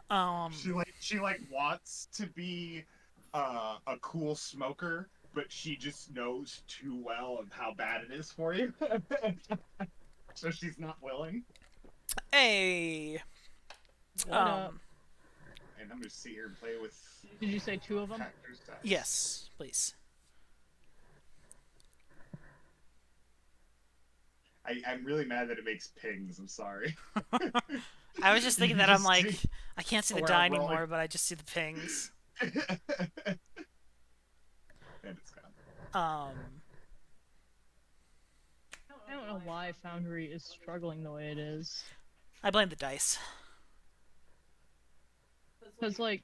Um, She wants to be a cool smoker, but she just knows too well of how bad it is for you. So she's not willing. Hey. What up? And I'm gonna sit here and play with. Did you say 2 of them? Factor's dice. Yes, please. I'm really mad that it makes pings. I'm sorry. I was just thinking that I'm like, I can't see the We're die rolling. anymore, but I just see the pings. And it's gone. I don't know why Foundry is struggling the way it is. I blame the dice. Because, like,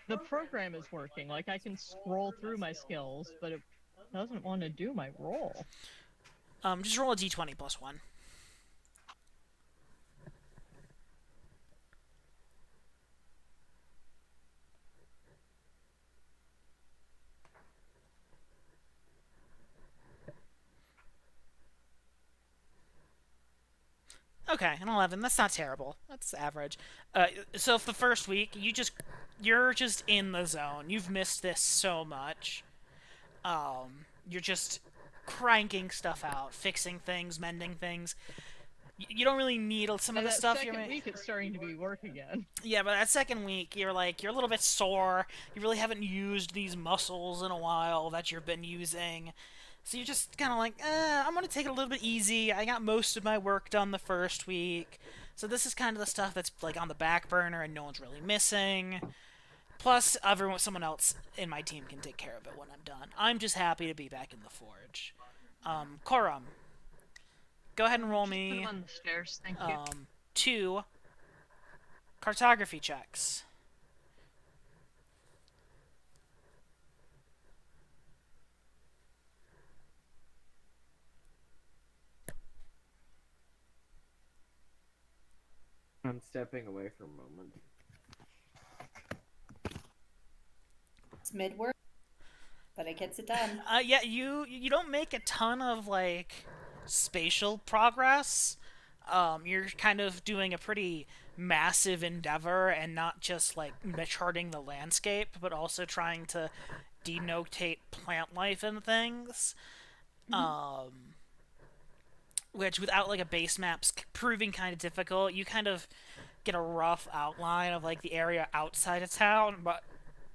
the program is working. Like, I can scroll through my skills, but it doesn't want to do my roll. Just roll a d20 plus 1. Okay, an 11. That's not terrible. That's average. So for the first week, you're just in the zone. You've missed this so much. You're just cranking stuff out, fixing things, mending things. You don't really need some of And the that stuff you're second week, it's starting to be work again. Yeah, but that second week, you're a little bit sore. You really haven't used these muscles in a while that you've been using. So you're just kind of like, I'm going to take it a little bit easy. I got most of my work done the first week. So this is kind of the stuff that's like on the back burner and no one's really missing. Plus, someone else in my team can take care of it when I'm done. I'm just happy to be back in the forge. Korum, go ahead and roll Put me them on the stairs, thank you. 2 cartography checks. I'm stepping away for a moment. It's mid work, but it gets it done. Yeah, you don't make a ton of like spatial progress. You're kind of doing a pretty massive endeavor and not just like charting the landscape, but also trying to denotate plant life and things. Which without like a base map's proving kind of difficult. You kind of get a rough outline of like the area outside of town, but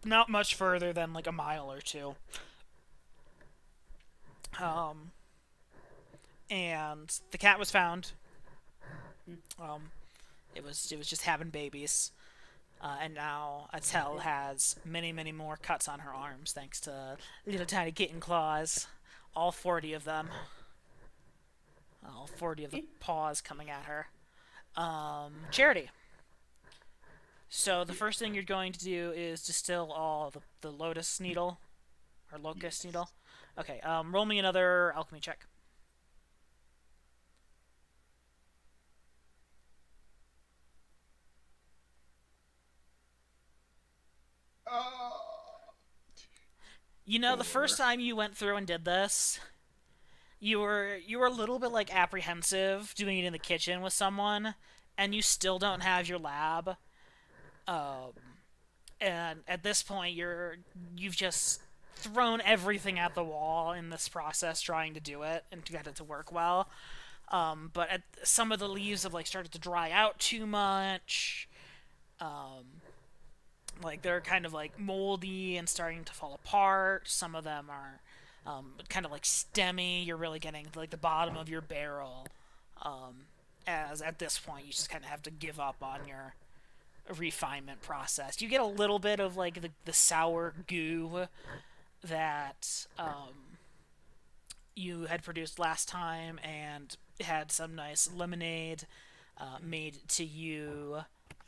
not much further than like a mile or 2. And the cat was found. It was just having babies, and now Attell has many more cuts on her arms thanks to little tiny kitten claws, all 40 of them. All 40 of the paws coming at her. Charity. So the first thing you're going to do is distill all the lotus needle, or locust needle. Okay. Roll me another alchemy check. You know, the first time you went through and did this, you were a little bit like apprehensive doing it in the kitchen with someone, and you still don't have your lab. And at this point, you've just thrown everything at the wall in this process, trying to do it and to get it to work well. But some of the leaves have like started to dry out too much. Like they're kind of like moldy and starting to fall apart. Some of them are kind of like stemmy. You're really getting like the bottom of your barrel. As at this point, you just kind of have to give up on your refinement process. You get a little bit of like the sour goo that you had produced last time, and had some nice lemonade made to you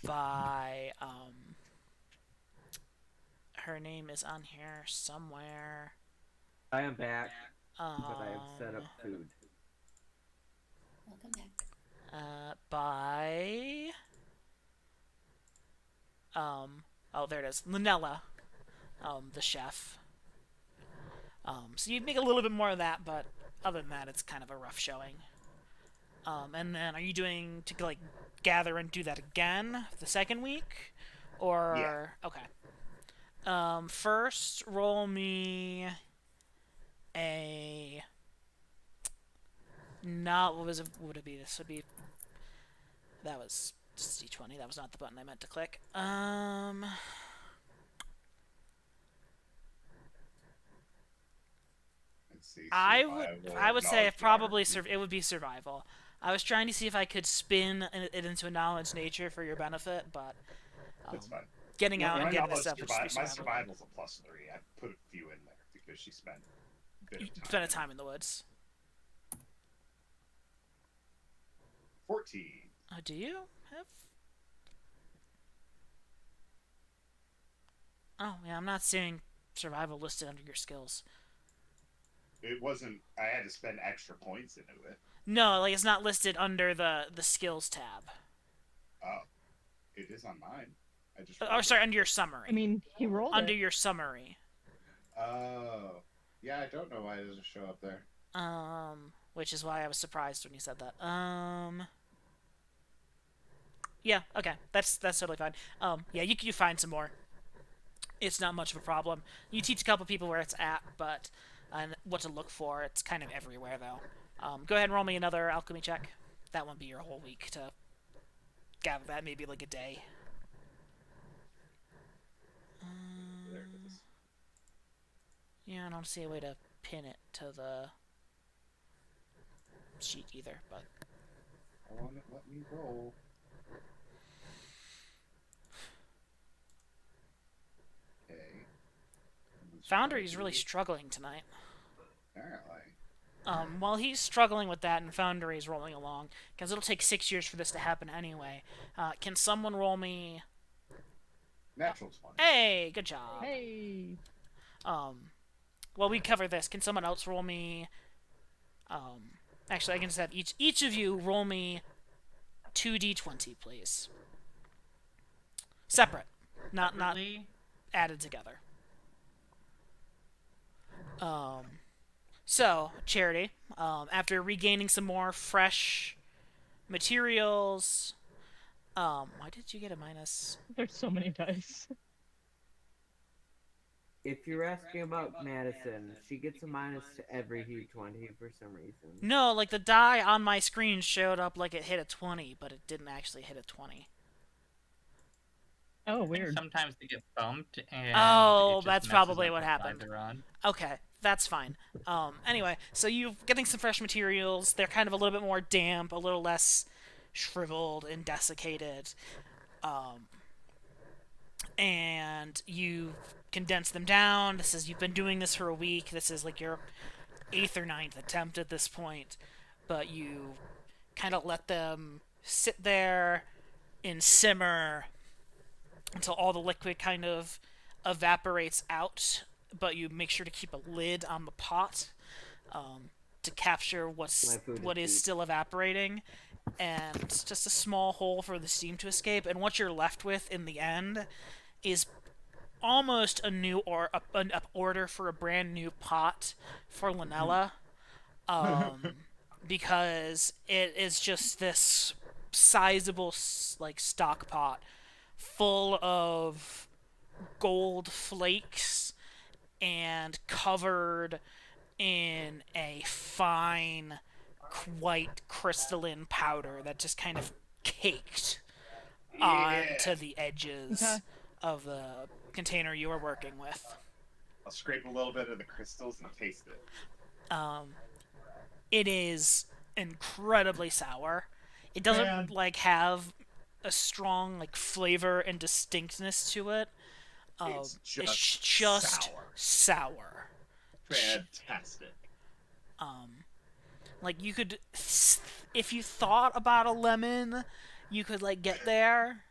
by her name is on here somewhere. I am back, but I have set up food. Welcome back. By oh, there it is, Lunella, the chef. So you make a little bit more of that, but other than that, it's kind of a rough showing. And then, are you doing to like gather and do that again the second week, or Yeah. okay? First, roll me a not what was it? What would it be? This would be that was just D20. That was not the button I meant to click. Let's see, I survival, would say knowledge probably geography. it would be survival. I was trying to see if I could spin it into a knowledge nature for your benefit, but That's fine. getting out and My getting this knowledge stuff would just be my survival. survival's a +3. I put a few in there because she spent a bit of time. Spend a time in the woods. 14. Oh, do you have? Oh, yeah, I'm not seeing survival listed under your skills. It wasn't. I had to spend extra points into it. No, like it's not listed under the skills tab. Oh, it is on mine. I just. Oh, sorry, under your summary. I mean, he rolled under it. your summary. Oh, yeah. I don't know why it doesn't show up there. Which is why I was surprised when you said that. Yeah, okay, that's totally fine. Yeah, you can find some more. It's not much of a problem. You teach a couple people where it's at, but and what to look for. It's kind of everywhere though. Go ahead and roll me another alchemy check. That won't be your whole week to gather that. Maybe like a day. There it is. Yeah, I don't see a way to pin it to the sheet either, but I want it. Let me roll. Okay. Foundry's really struggling tonight. Apparently. While he's struggling with that and Foundry's rolling along, because it'll take 6 years for this to happen anyway, can someone roll me... Natural 20. Hey, good job. Hey. While we cover this, can someone else roll me... Actually, I can just have each of you roll me 2d20, please. Separate. Not Separately? added together. So, Charity, after regaining some more fresh materials, why did you get a minus? There's so many dice. If you're asking about Madison, she gets a minus to every D20 for some reason. No, like the die on my screen showed up like it hit a 20, but it didn't actually hit a 20. Oh, I think weird. sometimes they get bumped, and Oh, it just that's messes probably up what the side happened. they're on. Okay, that's fine. Anyway, so you're getting some fresh materials. They're kind of a little bit more damp, a little less shriveled and desiccated. And you condense them down. You've been doing this for a week. This is like your 8th or 9th attempt at this point. But you kind of let them sit there and simmer until all the liquid kind of evaporates out, but you make sure to keep a lid on the pot to capture what is still evaporating, and just a small hole for the steam to escape. And what you're left with in the end is almost a new an order for a brand new pot for Lanella, because it is just this sizable like stock pot full of gold flakes and covered in a fine, white crystalline powder that just kind of caked onto the edges Okay. of the container you were working with. I'll scrape a little bit of the crystals and taste it. It is incredibly sour. It doesn't Man. like have a strong like flavor and distinctness to it. It's It's just just sour. Fantastic. Like you could, if you thought about a lemon, you could like get there.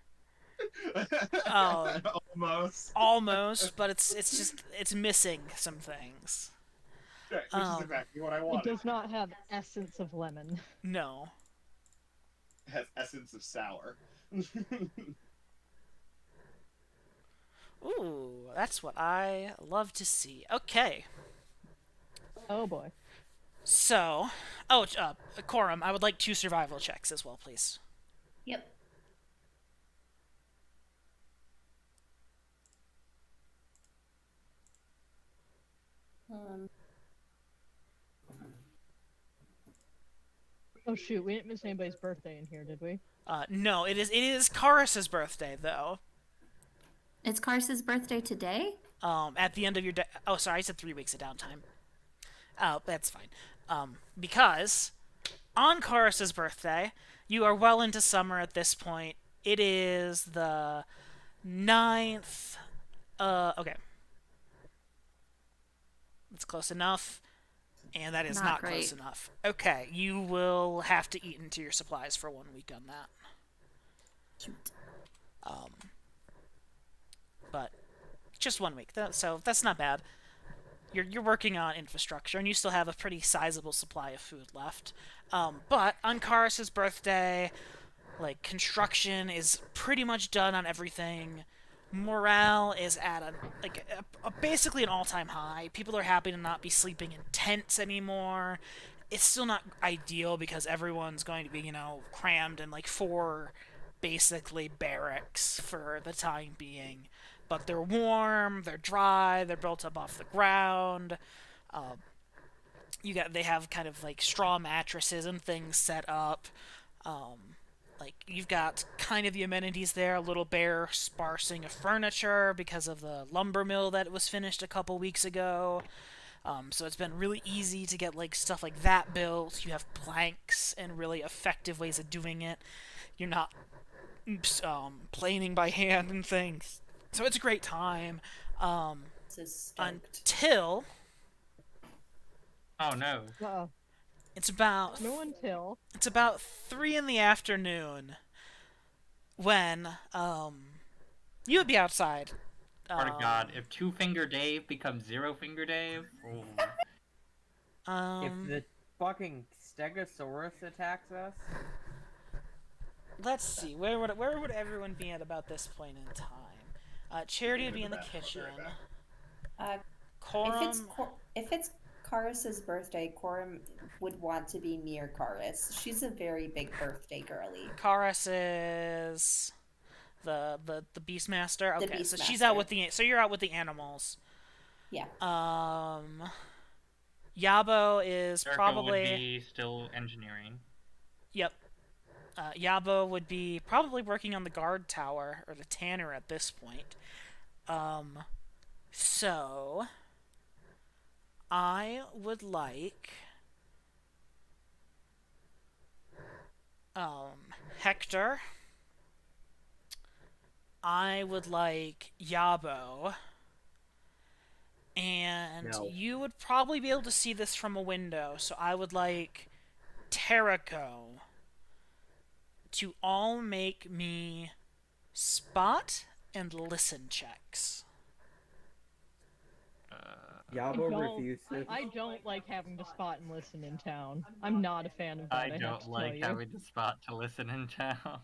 Almost. Almost, but it's missing some things. Right, which is exactly what I It wanted. does not have essence of lemon. No. It has essence of sour. Ooh, that's what I love to see. Okay. Oh boy. So, Corum, I would like 2 survival checks as well, please. Yep. Oh shoot, we didn't miss anybody's birthday in here, did we? No, it is Karis's birthday though. It's Cars's birthday today? At the end of your day. Oh, sorry, I said 3 weeks of downtime. Oh, that's fine. Because on Karis's birthday, you are well into summer at this point. It is the 9th. Okay. That's close enough. And that is Not not great. close enough. Okay, you will have to eat into your supplies for 1 week on that. Shoot. But just 1 week, so that's not bad. You're working on infrastructure, and you still have a pretty sizable supply of food left. But on Karis's birthday, like, construction is pretty much done on everything. Morale is at basically an all-time high. People are happy to not be sleeping in tents anymore. It's still not ideal because everyone's going to be, crammed in like 4 basically barracks for the time being. But they're warm, they're dry, they're built up off the ground. They have kind of like straw mattresses and things set up. You've got kind of the amenities there, a little bare sparsing of furniture because of the lumber mill that was finished a couple weeks ago. So it's been really easy to get like stuff like that built. You have planks and really effective ways of doing it. You're not planing by hand and things. So it's a great time. This is stoked. Until Oh no. Uh-oh. it's about No until. It's about 3 in the afternoon when you would be outside. Swear to God, if Two Finger Dave becomes Zero Finger Dave, oh. If the fucking Stegosaurus attacks us, Let's see, where would everyone be at about this point in time? Charity would be in the kitchen. Corum, If it's Karis's birthday, Corum would want to be near Karis. She's a very big birthday girly. Karis is the Beastmaster. The Okay, so she's out Beastmaster. so you're out with the animals. Yeah. Yabo is Jericho probably would be still engineering. Yep. Yabo would be probably working on the guard tower or the tanner at this point. So I would like Hector. I would like Yabo. And No. you would probably be able to see this from a window, so I would like Terrico to all make me spot and listen checks. Yabo don't- refuses. I don't like having to spot and listen in town. I'm not a fan of that. I have don't to like tell you. having to spot to listen in town.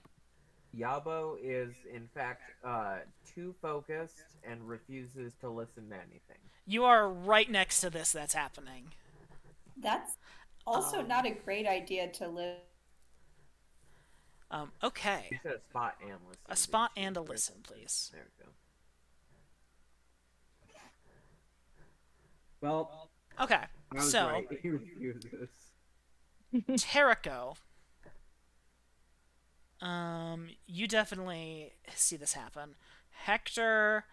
Yabo is, in fact, too focused and refuses to listen to anything. You are right next to this that's happening. That's also not a great idea to live. Okay. You said a spot and listen. A spot didn't you? and a listen, please. There we go. Well, Okay, I was so right. He refuses. Terrico. You definitely see this happen. Hector,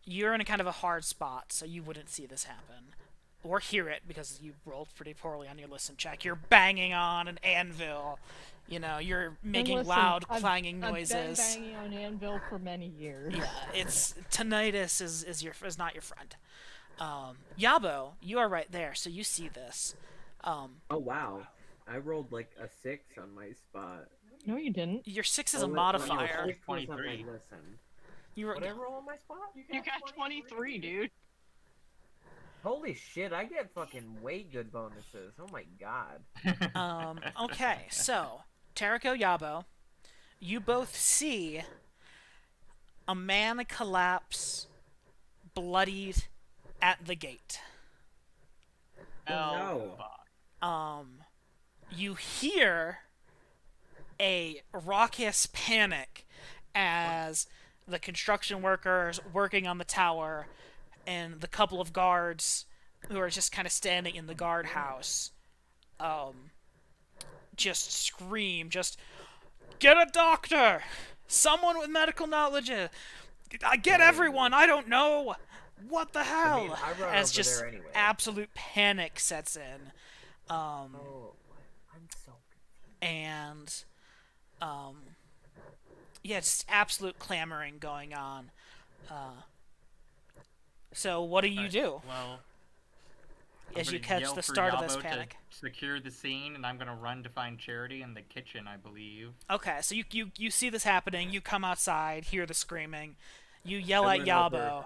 you're in a kind of a hard spot, so you wouldn't see this happen. Or hear it, because you rolled pretty poorly on your listen check. You're banging on an anvil. You're making listen, loud, I've- clanging I've noises. been banging on anvil for many years. Yeah, it's tinnitus is not your friend. Yabo, you are right there, so you see this. Oh wow, I rolled like a 6 on my spot. No, you didn't. Your 6 is a Oh, wait, modifier. no, 6 was on my 23. listen. You were, What did I roll on my spot? You got 23, dude. Holy shit, I get fucking way good bonuses. Oh my god. Okay, so Terrico, Yabo, you both see a man collapse, bloodied at the gate. Oh, fuck. You hear a raucous panic as the construction workers working on the tower and the couple of guards who are just kind of standing in the guardhouse just scream, just get a doctor, someone with medical knowledge. Get everyone. I don't know. What the hell? I run As over just there anyway. absolute panic sets in. Oh, I'm so And yeah, just absolute clamoring going on. So what do you do Well, as I'm you gonna catch yell the for start of this Yabo to panic? secure the scene, and I'm gonna run to find Charity in the kitchen, I believe. Okay, so you see this happening. You come outside, hear the screaming. You yell I at went Yabo, over.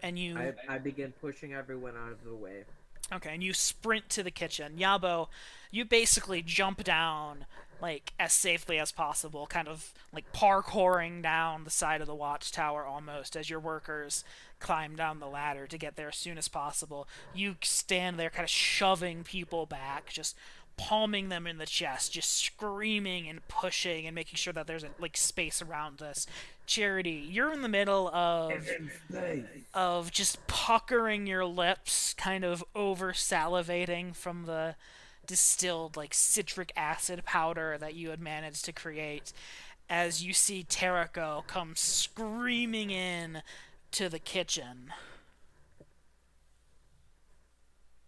and you I begin pushing everyone out of the way. okay, and you sprint to the kitchen. Yabo, you basically jump down like as safely as possible, kind of like parkouring down the side of the watchtower almost as your workers climb down the ladder to get there as soon as possible. You stand there kind of shoving people back, just palming them in the chest, just screaming and pushing and making sure that there's like space around this. Charity, you're in the middle of just puckering your lips, kind of over salivating from the distilled like citric acid powder that you had managed to create, as you see Terako come screaming in to the kitchen.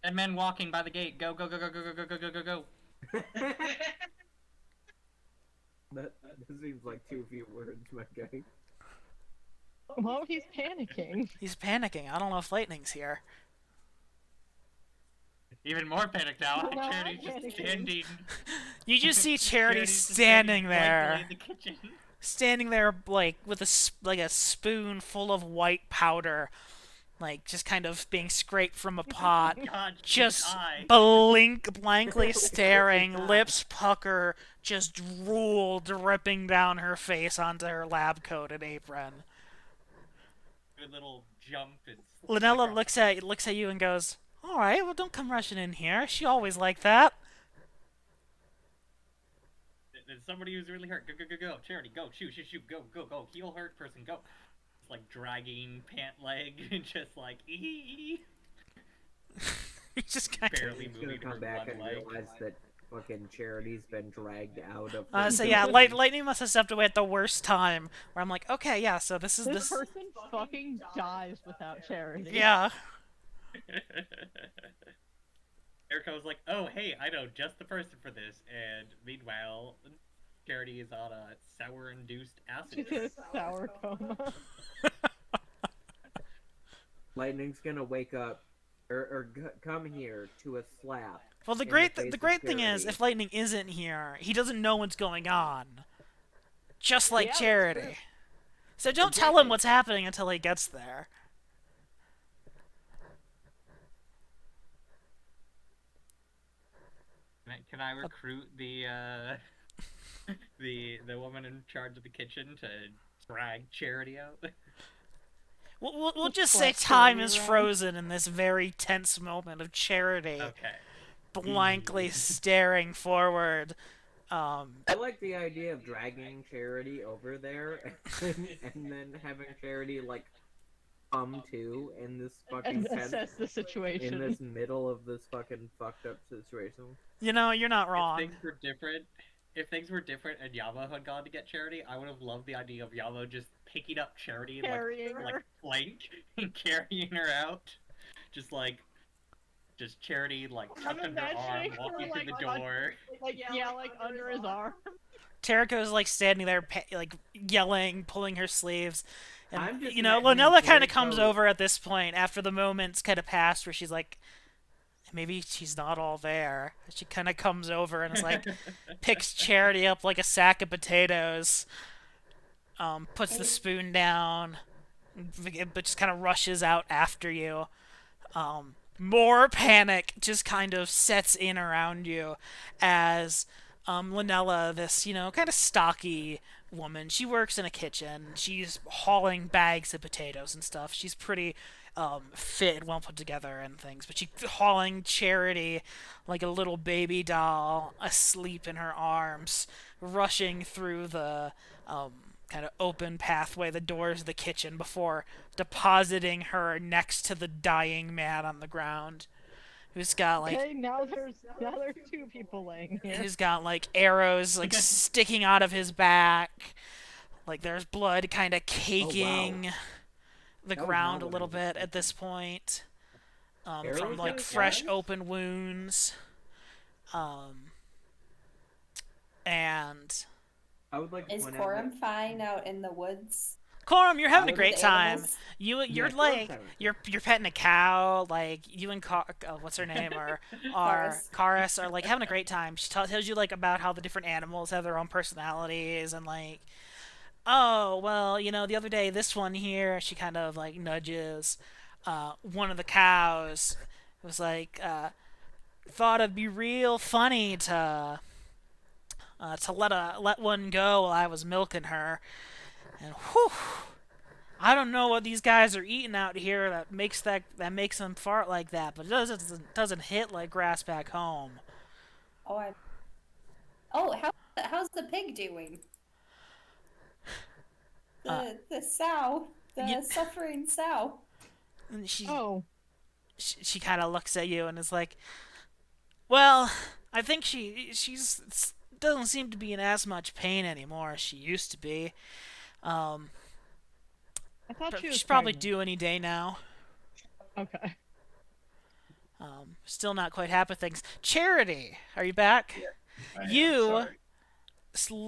And men walking by the gate. Go, go, go, go, go, go, go, go, go, go. That seems like too few words, my guy. Well, he's panicking. He's panicking. I don't know if Lightning's here. Even more panicked now. No, I'm Charity's just panicking. standing. You just see Charity Charity's just standing blankly there. in the kitchen. Standing there like with a spoon full of white powder, like just kind of being scraped from a pot, God, just eye. blankly staring, lips pucker, just drool dripping down her face onto her lab coat and apron. Good little jump and. Linnella looks at you and goes, "All right, well, don't come rushing in here. She always like that." There's somebody who's really hurt. Go, go, go, go. Charity, go. Shoot, shoot, shoot. Go, go, go. Heal hurt person. Go. It's like dragging pant leg and just like ee. You just kind of. Barely He's gonna moving her come back one and leg. realize that fucking Charity's been dragged out of. So yeah, Lightning must have stepped away at the worst time. Where I'm like, okay, yeah, so this is This this. person fucking dies without charity. Yeah. Erica was like, "Oh, hey, I know just the person for this." And meanwhile, Charity is on a sour-induced acid. She's in a sour coma. Lightning's gonna wake up, or come here to a slap. Well, the in great the face the of great thing is, Charity. if Lightning isn't here, he doesn't know what's going on. Just like Yeah, that's Charity. true. So don't tell him Exactly. what's happening until he gets there. Can I recruit the the woman in charge of the kitchen to drag Charity out? We'll just say Flash time Charity is around. frozen in this very tense moment of Charity Okay. blankly staring forward. I like the idea of dragging Charity over there and then having Charity like come to in this fucking And tense, assess the situation. in this middle of this fucking fucked up situation. You know, you're not If wrong. things were different and Yavo had gone to get Charity, I would have loved the idea of Yavo just picking up Charity and Carrying like her. plank and carrying her out. Just Charity like I'm tucked under her arm, imagining her, walking like, through the on- door. Like, yeah, like under his arm. Terrico's like standing there, like yelling, pulling her sleeves. And, I'm just you know, imagining Lanella kind of comes Terrico- over at this point after the moment's kind of passed where she's like, maybe she's not all there. She kind of comes over and is like, picks Charity up like a sack of potatoes, puts the spoon down, but just kind of rushes out after you. More panic just kind of sets in around you as Lanella, this, you know, kind of stocky woman, she works in a kitchen. She's hauling bags of potatoes and stuff. She's pretty fit and well put together and things, but she's hauling Charity like a little baby doll asleep in her arms, rushing through the kind of open pathway, the doors of the kitchen, before depositing her next to the dying man on the ground. who's got like Okay, now there's 2 people laying here. who's got like arrows like sticking out of his back. Like there's blood kind of caking the That was ground a not what I little was bit at expecting. this point. Arrows From in like his fresh back? open wounds. And I would like to Is point out Corum that fine out in the woods? Corum, you're having a With great the time. animals? You're Yeah, Corum's like having- you're petting a cow. Like you and what's her name are Karis are like having a great time. She tells you like about how the different animals have their own personalities and like, oh well, you know the other day this one here, she kind of like nudges one of the cows. It was like thought it'd be real funny to let one go while I was milking her, and whew. I don't know what these guys are eating out here that makes them fart like that, but it doesn't hit like grass back home. How's the pig doing? The sow, Yeah. suffering sow. And Oh, she kind of looks at you and is like, "Well, I think she's doesn't seem to be in as much pain anymore as she used to be. I thought she was She's probably pregnant. due any day now. Okay. Still not quite happy with things. Charity, are you back? I am You sorry.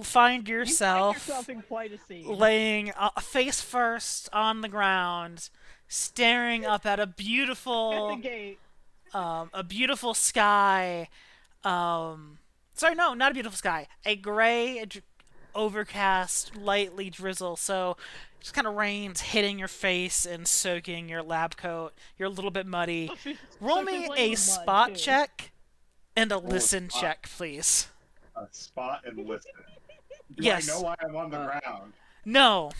find You yourself find yourself in quite a scene. laying face first on the ground, staring up at a At the beautiful gate. sky. Sorry, no, not a beautiful sky. A gray, overcast, lightly drizzle. So just kind of rain's hitting your face and soaking your lab coat. You're a little bit muddy. Roll So me she's laying a in mud, spot too. check and a listen spot. check, please. A spot and listen. Do Yes. I know why I'm on the ground? No.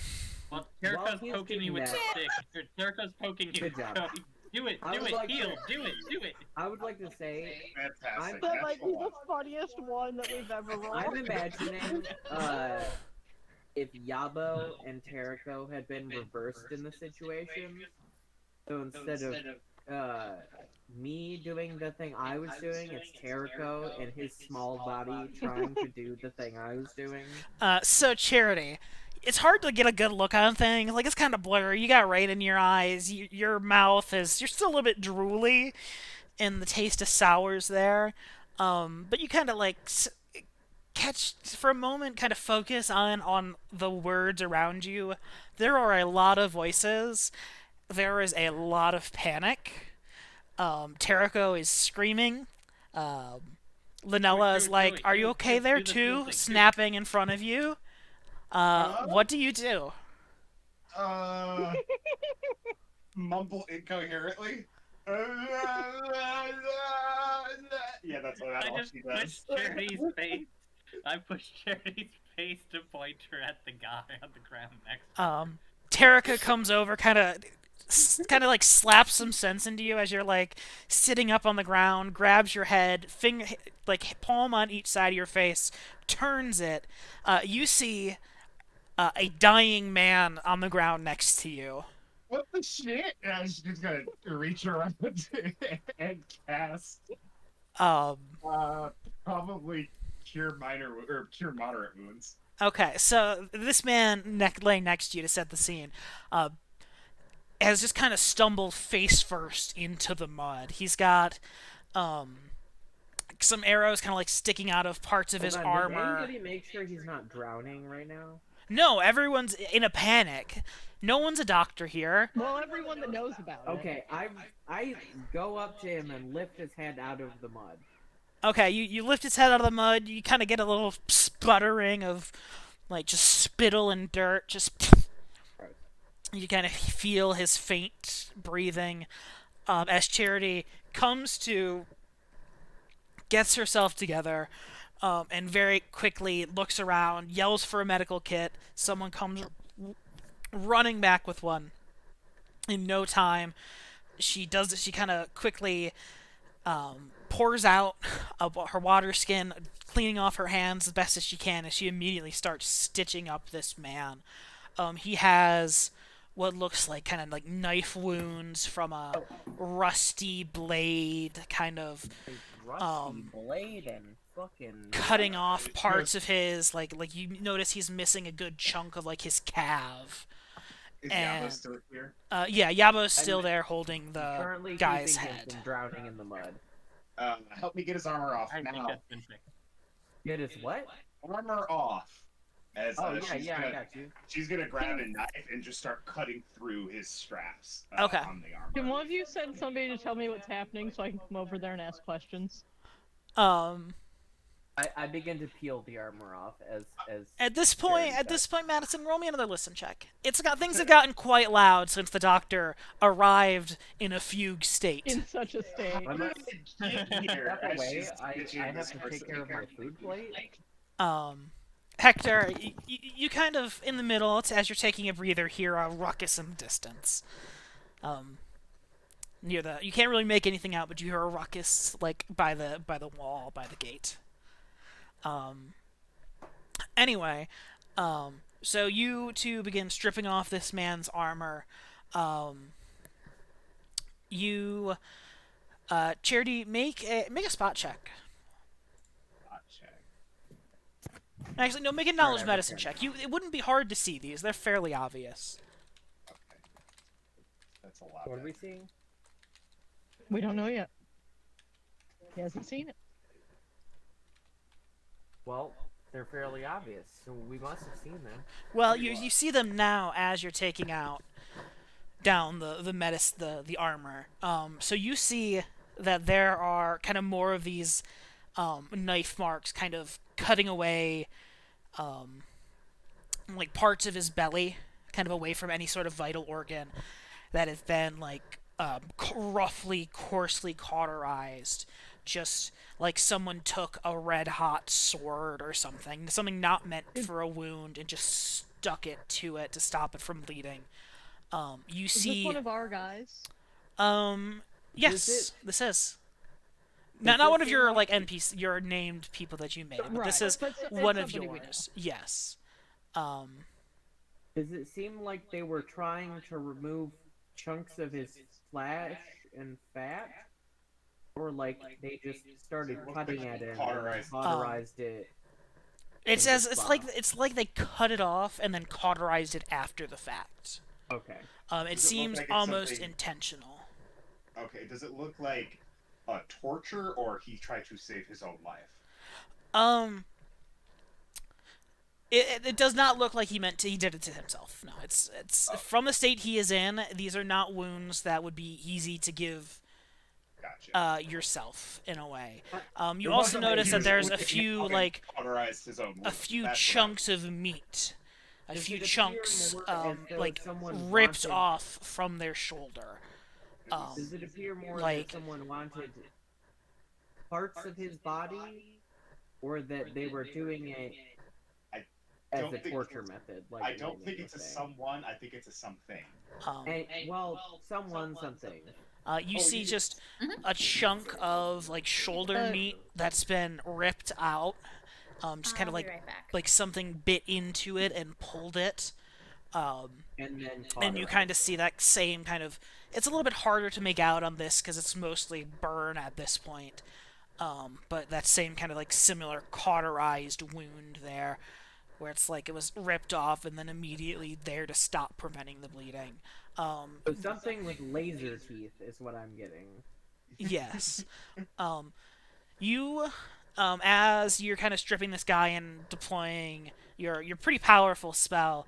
Well, While Jericho's he's poking you doing with the that- stick. Jericho's poking you. Good job. So, do it, I do would it, like to- heal, do it. I would like to say Fantastic. That might be Natural the funniest one that we've ever rolled. I'm imagining if Yabo and Terrico had been reversed in the situation. So instead of me doing the thing I was doing, it's Terrico and his small body trying to do the thing I was doing. So Charity, it's hard to get a good look on things. Like it's kind of blurry. You got rain in your eyes. Your mouth is. You're still a little bit drooly, and the taste of sour's there. But you kind of like catch for a moment, kind of focus on the words around you. There are a lot of voices. There is a lot of panic. Terrico is screaming. Linnella is Do like, it, "Are you do it, okay do there the too?" thing, do it. Snapping in front of you. What do you do? Mumble incoherently. Yeah, that's what I all just she does. pushed Charity's face. I pushed Charity's face to point her at the guy on the ground next. Terrica comes over, kind of like slaps some sense into you as you're like sitting up on the ground, grabs your head, finger like palm on each side of your face, turns it. You see a dying man on the ground next to you. What the shit? Yeah, she's just gonna reach around and cast probably cure minor or cure moderate wounds. Okay, so this man laying next to you to set the scene has just kind of stumbled face first into the mud. He's got some arrows kind of like sticking out of parts of his Hold on, did armor. anybody make sure he's not drowning right now? No, everyone's in a panic. No one's a doctor here. Well, everyone that knows about it. Okay, I go up to him and lift his head out of the mud. Okay, you lift his head out of the mud. You kind of get a little sputtering of like just spittle and dirt. Just you kind of feel his faint breathing as Charity comes to, gets herself together, and very quickly looks around, yells for a medical kit. Someone comes running back with one. In no time, she does. She kind of quickly pours out her water skin, cleaning off her hands as best as she can, and she immediately starts stitching up this man. He has what looks like kind of like knife wounds from a rusty blade, kind of Like rusty Um, blade and fucking. cutting off parts of his like you notice he's missing a good chunk of like his calf. Is And- Yabo still here? Yeah, Yabo's still there holding the Currently guy's keeping him head. from drowning in the mud. Help me get his armor off I think now. that's been fixed. It is what? Armor off. As Oh she's yeah, gonna, I got you. she's gonna grab a knife and just start cutting through his straps. Okay. On the armor. Can one of you send somebody to tell me what's happening so I can come over there and ask questions? I begin to peel the armor off as At this Very point, Madison, roll me another listen check. Things have gotten quite loud since the doctor arrived in a fugue state. In such a state. I'm not Get here, step as away. she's I pitching have this to person. take care of my food plate. Hector, you kind of in the middle, as you're taking a breather, hear a ruckus in the distance. You can't really make anything out, but you hear a ruckus like by the wall, by the gate. Anyway, so you two begin stripping off this man's armor. Charity, make a spot check. Spot check. Actually, no, make a knowledge Alright, medicine okay. check. It wouldn't be hard to see these; they're fairly obvious. Okay. That's a lot. What are we better. seeing? We don't know yet. He hasn't seen it. Well, they're fairly obvious, so we must have seen them. Well, you see them now as you're taking out down the armor. So you see that there are kind of more of these knife marks, kind of cutting away, like parts of his belly, kind of away from any sort of vital organ that has been like roughly, coarsely cauterized. Just like someone took a red hot sword or something not meant for a wound, and just stuck it to stop it from bleeding. You Is see, this one of our guys? yes, this is. Not this one of seem your like- like NPC, your named people that you made, but this Right. is But it's one of somebody we yours. Yes. Does it seem like they were trying to remove chunks of his flesh and fat? Or like they just started It looks cutting like at it and cauterized. cauterized it? It's in as the it's like they cut it off and then cauterized it after the fact. Okay. It Does it look seems like it's almost something- intentional. Okay. Does it look like a torture, or he tried to save his own life? It does not look like he did it to himself. No, it's from the state he is in. These are not wounds that would be easy to give Gotcha. yourself in a way. It You also wasn't like notice he that was there's a looking few up and like cauterized his own a wound. few That's what chunks of meat, a Does few it appear chunks more as though like someone ripped wanted- off from their shoulder. Does it appear more like- that someone wanted parts of his body, or that they were doing it I as don't a think torture it's- method? Like I don't Megan think was it's a saying? someone. I think it's a something. Well, someone, something. You Oh, see you- just a chunk of like shoulder meat that's been ripped out, just kind of I'll be like right back. like something bit into it and pulled it. And then And you kind of see that same kind of. It's a little bit harder to make out on this because it's mostly burn at this point. But that same kind of like similar cauterized wound there, where it's like it was ripped off and then immediately there to stop preventing the bleeding. So something with laser teeth is what I'm getting. Yes. You, as you're kind of stripping this guy and deploying your pretty powerful spell,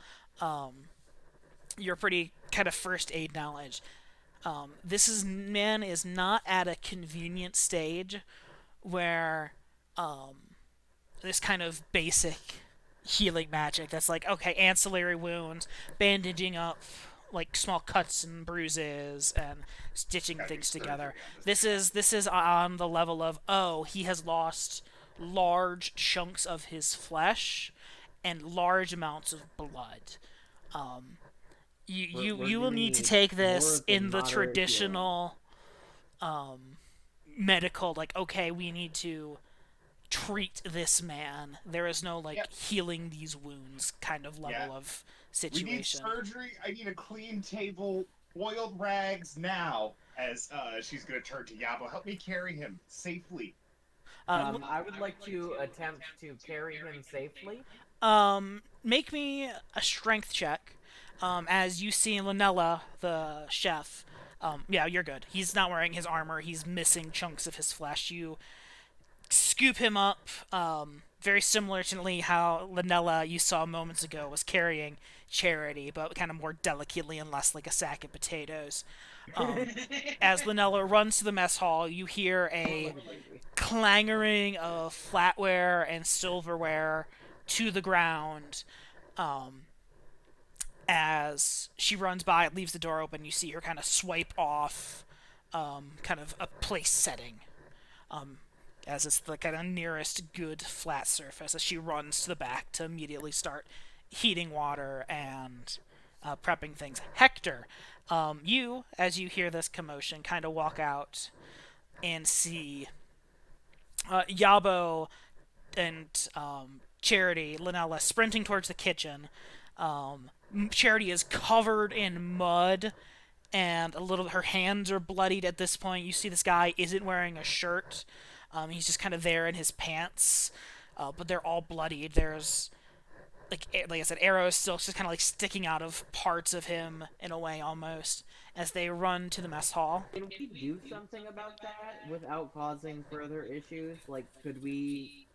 your pretty kind of first aid knowledge. Man is not at a convenient stage where this kind of basic healing magic that's like, okay, ancillary wounds, bandaging up like small cuts and bruises and stitching Gotta do things surgery together. on this This is on the level of, oh, he has lost large chunks of his flesh and large amounts of blood. You We're will gonna need to need take more this of the in the moderate healing. traditional medical, like, okay, we need to treat this man. There is no like Yep. healing these wounds kind of level Yeah. of We need situation. surgery. I need a clean table, boiled rags now. As she's gonna turn to Yabo, help me carry him safely. I would like to attempt to carry him safely. Make me a strength check. As you see Lanella, the chef. Yeah, you're good. He's not wearing his armor. He's missing chunks of his flesh. You scoop him up, very similar to how Lanella you saw moments ago was carrying Charity, but kind of more delicately and less like a sack of potatoes. As Lanella runs to the mess hall, you hear a clangering of flatware and silverware to the ground. As she runs by, leaves the door open, you see her kind of swipe off kind of a place setting. As it's the kind of nearest good flat surface, as she runs to the back to immediately start heating water and prepping things. Hector, you, as you hear this commotion, kind of walk out and see Yabo and Charity, Lanella, sprinting towards the kitchen. Charity is covered in mud, and her hands are bloodied at this point. You see this guy isn't wearing a shirt. He's just kind of there in his pants, but they're all bloodied. There's, like I said, arrows still just kind of like sticking out of parts of him in a way almost, as they run to the mess hall. Can we do something about that without causing further issues? Like, could we...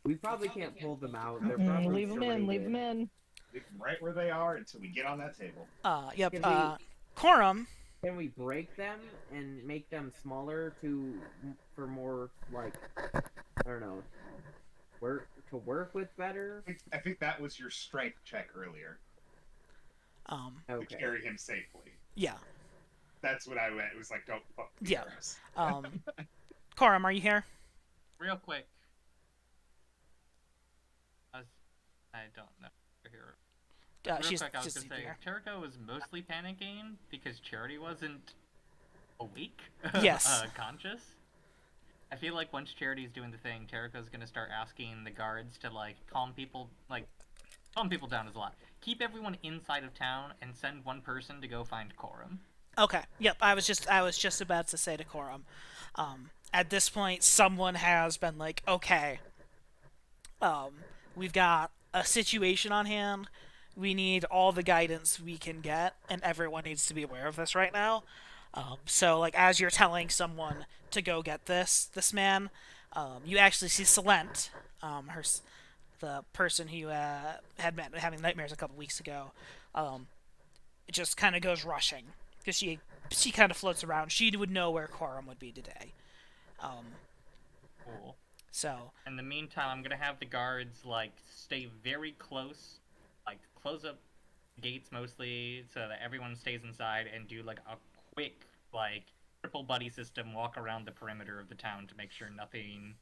We probably can't pull them out. They're probably Leave them in. Leave them in. Leave them right where they are until we get on that table. Yep. Can we- Corum. Can we break them and make them smaller for more, like, I don't know, to work with better? I think that was your strength check earlier. To Okay. carry him safely. Yeah. That's what I meant. It was like, don't fuck with Yeah. us. Corum, are you here? Real quick. I don't know. Here. Real She's quick, I was just gonna say, here. Teriko was mostly panicking because Charity wasn't awake. Yes. Conscious. I feel like once Charity's doing the thing, Teriko's gonna start asking the guards to calm people down is a lot. Keep everyone inside of town and send one person to go find Corum. Okay. Yep. I was just about to say to Corum. At this point, someone has been like, okay, we've got a situation on hand. We need all the guidance we can get, and everyone needs to be aware of this right now. So, as you're telling someone to go get this man, you actually see Silent, the person who had met having nightmares a couple weeks ago. It just kind of goes rushing because she kind of floats around. She would know where Corum would be today. Cool. So. In the meantime, I'm gonna have the guards stay very close, close up gates mostly so that everyone stays inside, and do a quick triple buddy system walk around the perimeter of the town to make sure nothing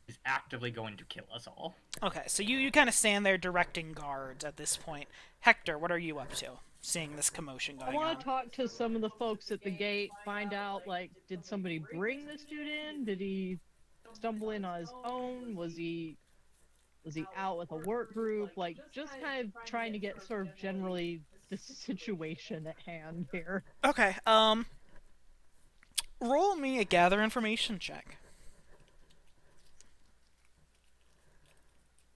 is actively going to kill us all. Okay, so you kind of stand there directing guards at this point. Hector, what are you up to? Seeing this commotion I going on. want to talk to some of the folks at the gate, find out, did somebody bring this dude in? Did he stumble in on his own? Was he out with a work group? Just kind of trying to get sort of generally the situation at hand here. Okay, roll me a gather information check.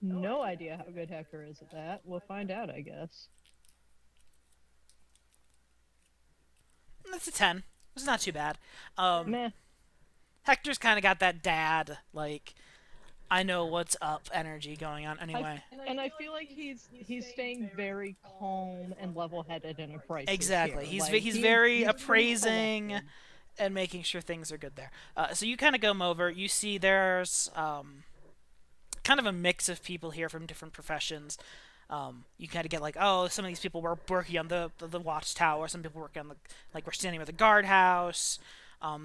No idea how good Hector is at that. We'll find out, I guess. That's a 10. It's not too bad. Meh. Hector's kind of got that dad, I know what's up energy going on anyway. I feel like he's staying very calm and level-headed in a crisis. Exactly. Here. He's very he's appraising collected. and making sure things are good there. So you kind of go over. You see there's kind of a mix of people here from different professions. You kind of get some of these people were working on the watchtower. Some people working on we're standing with the guardhouse.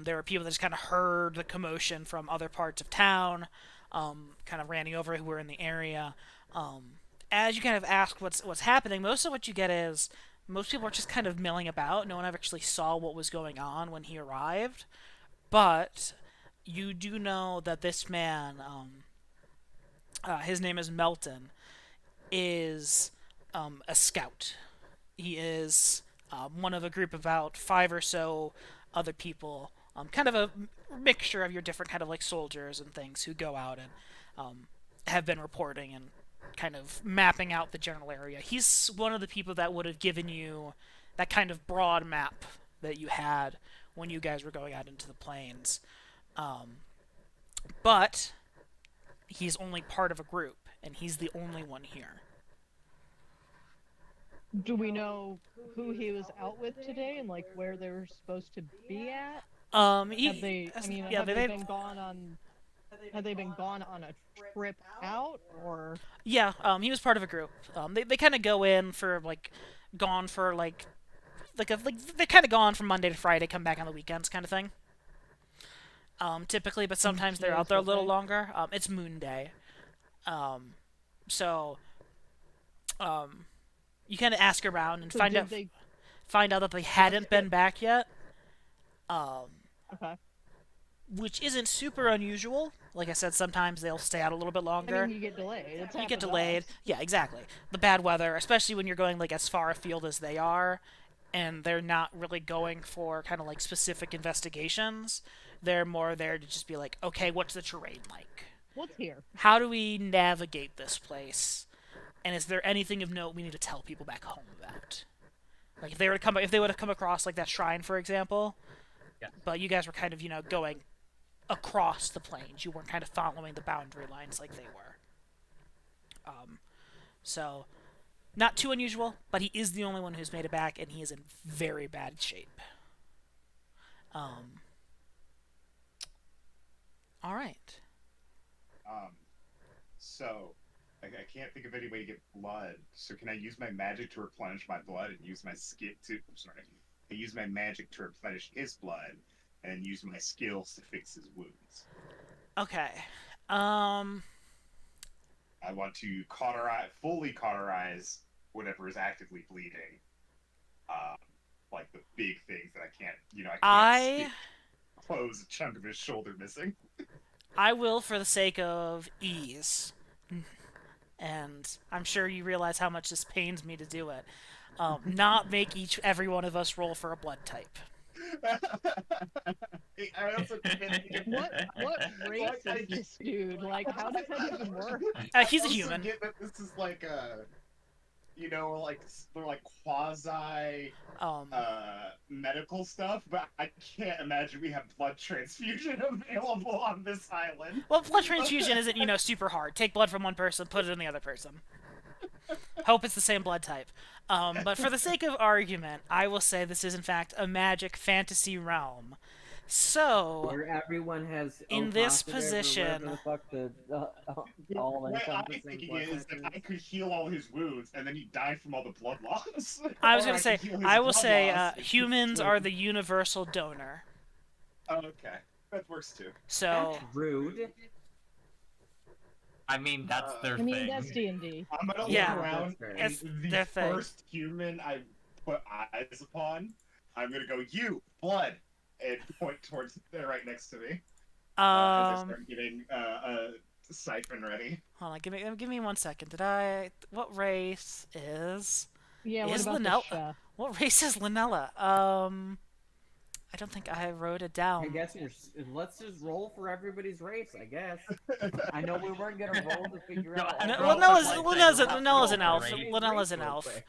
There were people that just kind of heard the commotion from other parts of town. Kind of ran over who were in the area. As you kind of ask what's happening, most of what you get is most people are just kind of milling about. No one ever actually saw what was going on when he arrived. But you do know that this man, his name is Melton, is a scout. He is one of a group of about 5 or so other people, kind of a mixture of your different kind of like soldiers and things who go out and have been reporting and kind of mapping out the general area. He's one of the people that would have given you that kind of broad map that you had when you guys were going out into the plains. But he's only part of a group, and he's the only one here. Do we know who he was out with today and like where they were supposed to be at? Have they? I mean, yeah, have they been gone on? Have they been gone on a trip out or? Yeah, he was part of a group. They kind of go in for gone for they're kind of gone from Monday to Friday, come back on the weekends, kind of thing. Typically, but sometimes they're out there a little longer. It's Moon Day, so you kind of ask around and So find did out they- that they hadn't been back yet. Okay. Which isn't super unusual. Like I said, sometimes they'll stay out a little bit longer. I mean, you get delayed. It's You happened get to delayed. us. Yeah, exactly. The bad weather, especially when you're going like as far afield as they are, and they're not really going for kind of like specific investigations. They're more there to just be like, okay, what's the terrain like? What's here? How do we navigate this place? And is there anything of note we need to tell people back home about? Like if they would have come across like that shrine, for example. Yeah. But you guys were kind of, going across the plains. You weren't kind of following the boundary lines like they were. So, not too unusual, but he is the only one who's made it back, and he is in very bad shape. All right. So, I can't think of any way to get blood. So can I use my magic to replenish my blood and use my skill to? I'm sorry. I use my magic to replenish his blood, and use my skills to fix his wounds. Okay. I want to fully cauterize whatever is actively bleeding. Like the big things that I can't close a chunk of his shoulder missing. I will, for the sake of ease, and I'm sure you realize how much this pains me to do it, not make every one of us roll for a blood type. I also What race is this dude? Like, how does that even work? He's a also human. Get that this is like they're like quasi medical stuff, but I can't imagine we have blood transfusion available on this island. Well, blood transfusion isn't, super hard. Take blood from one person, put it in the other person. Hope it's the same blood type. But for the sake of argument, I will say this is in fact a magic fantasy realm. So, Where everyone has in O this positive or position- whatever the fuck the all What I'm encompassing thinking blood is that type I could heal all his wounds, and then he'd die from all the blood loss. I was Or gonna say, could heal his I will blood say, loss and humans keep are him. the universal donor. Okay, that works too. So, That's rude. I mean, that's their I mean, thing. that's D&D. I'm gonna Yeah. look around, That's and That's the their thing. first human I put eyes upon, I'm gonna go, you, blood, and point towards they're right next to me. As I start getting a siphon ready. hold on, give me 1 second. What race is? Yeah, what Is about Linnell- the chef? What race is Linnella? I don't think I wrote it down. I guess let's just roll for everybody's race. I guess. I know we weren't gonna roll to figure No, out. no, all the Linella's- races. Linella's- Linella's an elf. Right. Linella's an Real elf. quick.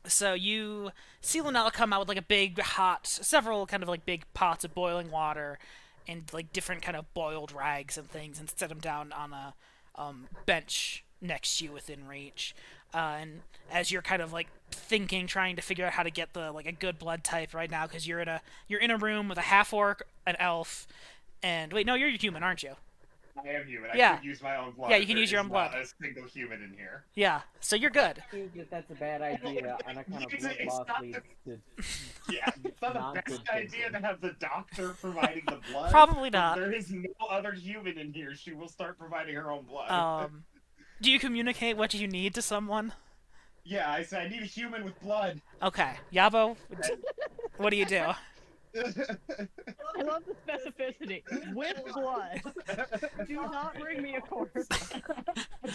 So you see Linnella come out with like a big several kind of like big pots of boiling water, and like different kind of boiled rags and things, and set them down on a bench next to you within reach. And as you're kind of like thinking, trying to figure out how to get a good blood type right now, because you're in a room with a half orc, an elf, and wait, no, you're human, aren't you? I am human. Yeah. I could use my own blood. Yeah, you can There use your is own blood. not a single human in here. Yeah, so you're good. I think that that's a bad idea, and a kind of It's blood not loss the- leads to. Yeah, it's not Not the good best idea thinking. to have the doctor providing the blood. Probably If not. There is no other human in here. She will start providing her own blood. Do you communicate what you need to someone? Yeah, I said I need a human with blood. Okay, Yabo, what do you do? I love the specificity. With blood. Do not bring me a corpse. I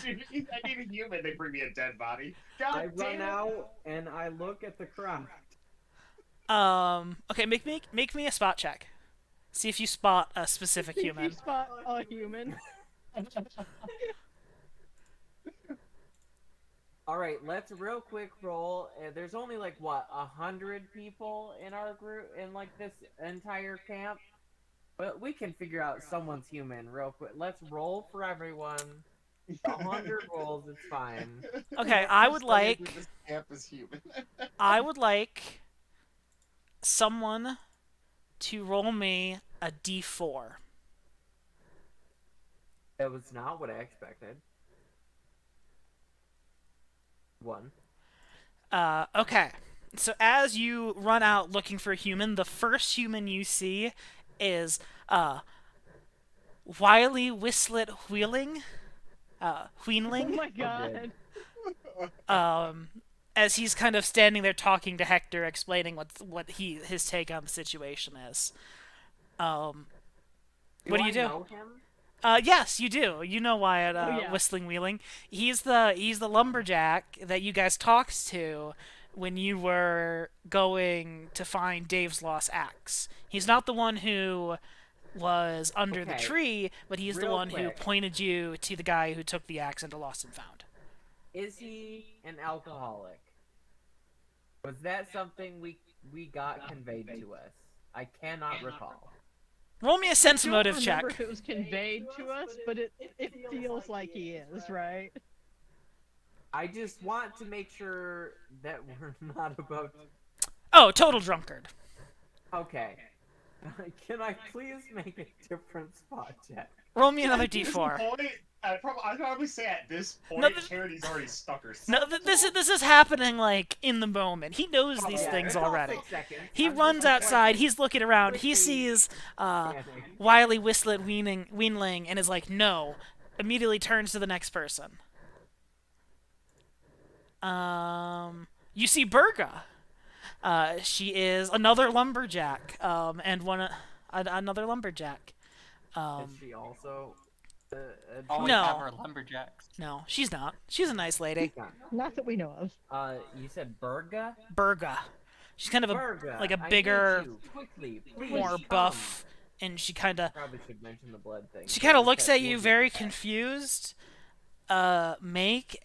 need a human. They bring me a dead body. God I damn run it. out and I look at the crowd. Okay, make me a spot check. See if you spot a specific If human. you spot a human. All right, let's real quick roll. There's only like what 100 people in our group in like this entire camp, but we can figure out someone's human real quick. Let's roll for everyone. 100 rolls, it's fine. Okay, I would like This camp is human. someone to roll me a d4. That was not what I expected. 1. Okay. So as you run out looking for a human, the first human you see is Wiley Whistlet Wheeling. Oh Wheanling. my god. As he's kind of standing there talking to Hector, explaining his take on the situation is. What do you I do? know him? Yes, you do. You know Wyatt yeah. Whistling Wheeling. He's the lumberjack that you guys talked to when you were going to find Dave's lost axe. He's not the one who was under the Okay. tree, but he's the Real one who quick. pointed you to the guy who took the axe into Lost and Found. Is he an alcoholic? Was that something we got conveyed to us? I cannot recall. Roll me a sense I don't motive remember check. if it was conveyed to us, but it feels like he is, right? I just want to make sure that we're not about. Oh, total drunkard. Okay. Can I please make a different spot check? Roll me another At this d4. point, I'd probably say at this point, No, this- Charity's already stuck herself. No, this is happening like in the moment. He knows these Yeah, things it's all already. 6 seconds. He I'm runs just, like, outside. He's looking around. He quickly sees scanning. Wiley Whistlet Weenling and is like, no. Immediately turns to the next person. You see Burga. She is another lumberjack. And another lumberjack. Is she also? Always No. have our lumberjacks. No, she's not. She's a nice lady. Not that we know of. You said Burga? Burga. She's kind of Burga. like a I need bigger, you. Quickly, please more come. buff, and she kind of Probably should mention the blood thing. She but kind of we looks said at you we'll do very that. confused. Make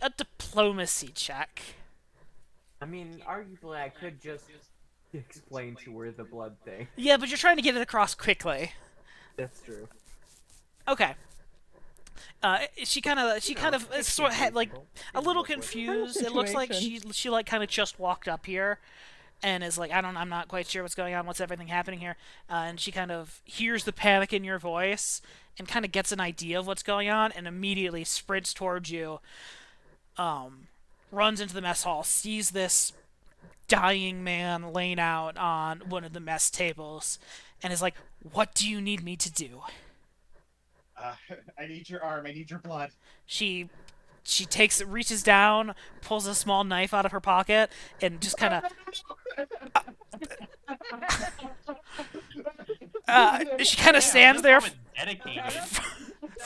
a diplomacy check. I mean, arguably, I could just explain to her the blood thing. Yeah, but you're trying to get it across quickly. That's true. Okay. She kind of is sort of like a little confused. It looks like she like kind of just walked up here, and is like, I'm not quite sure what's going on. What's everything happening here? And she kind of hears the panic in your voice, and kind of gets an idea of what's going on, and immediately sprints towards you. Runs into the mess hall, sees this dying man laying out on one of the mess tables, and is like, "What do you need me to do?" I need your arm. I need your blood. She reaches down, pulls a small knife out of her pocket, and just kind of she kind of stands there. Dedicated.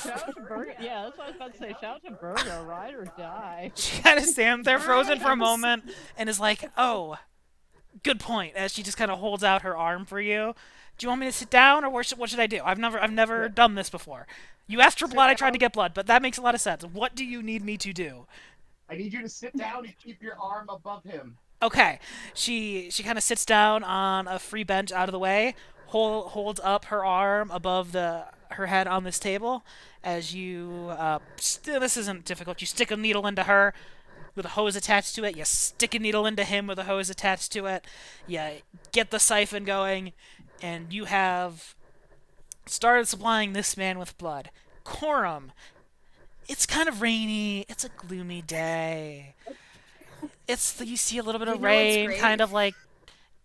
Shout out to Burger. Yeah, that's what I was about to say. Shout out to Burger, ride or die. She kind of stands there frozen for a moment and is like, "Oh, good point." As she just kind of holds out her arm for you. Do you want me to sit down, or what should I do? I've never done this before. You asked for blood, I tried to get blood, but that makes a lot of sense. What do you need me to do? I need you to sit down and keep your arm above him. Okay. She kind of sits down on a free bench out of the way, holds up her arm above her head on this table as you this isn't difficult. You stick a needle into her with a hose attached to it. You stick a needle into him with a hose attached to it. You get the siphon going, and you have started supplying this man with blood. Corum, it's kind of rainy. It's a gloomy day. You see a little bit of You know what's rain great? kind of like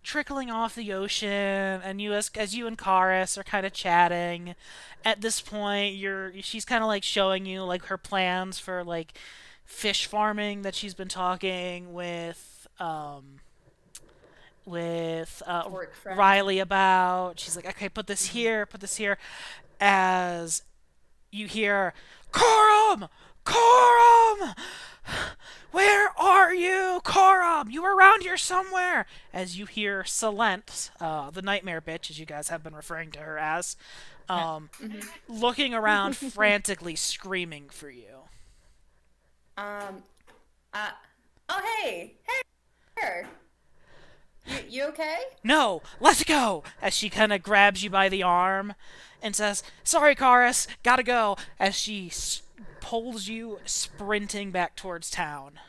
trickling off the ocean, and as you and Karis are kind of chatting. At this point, she's kind of like showing you like her plans for like fish farming that she's been talking with with Work friend. Riley about. She's like, okay, put this here, as you hear, Corum! Corum! Where are you, Corum? You were around here somewhere! As you hear Silent, the nightmare bitch, as you guys have been referring to her as, looking around frantically screaming for you. Oh, hey! Hey! Here. You okay? No, let's go! As she kind of grabs you by the arm and says, sorry, Karis, gotta go, as she pulls you sprinting back towards town.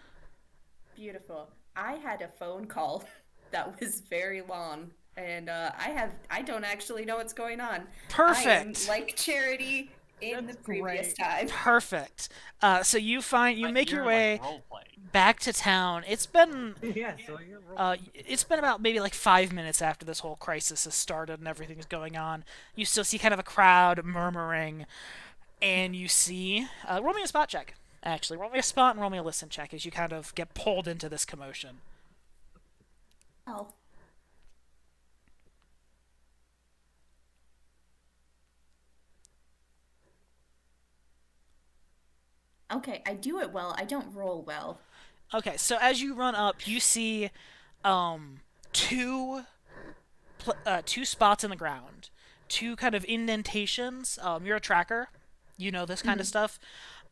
Beautiful. I had a phone call that was very long, and I don't actually know what's going on. Perfect. I am like Charity in That's the previous great. time. Perfect. So you make your You're, way like, role-playing. back to town. It's been Yeah, so you're it's been about maybe like 5 minutes after this whole crisis has started and everything's going on. You still see kind of a crowd murmuring, and you see roll me a spot check. Actually, roll me a spot and roll me a listen check as you kind of get pulled into this commotion. Oh. Okay, I do it well. I don't roll well. Okay, so as you run up, you see two spots in the ground, two kind of indentations. You're a tracker, you know this kind of stuff,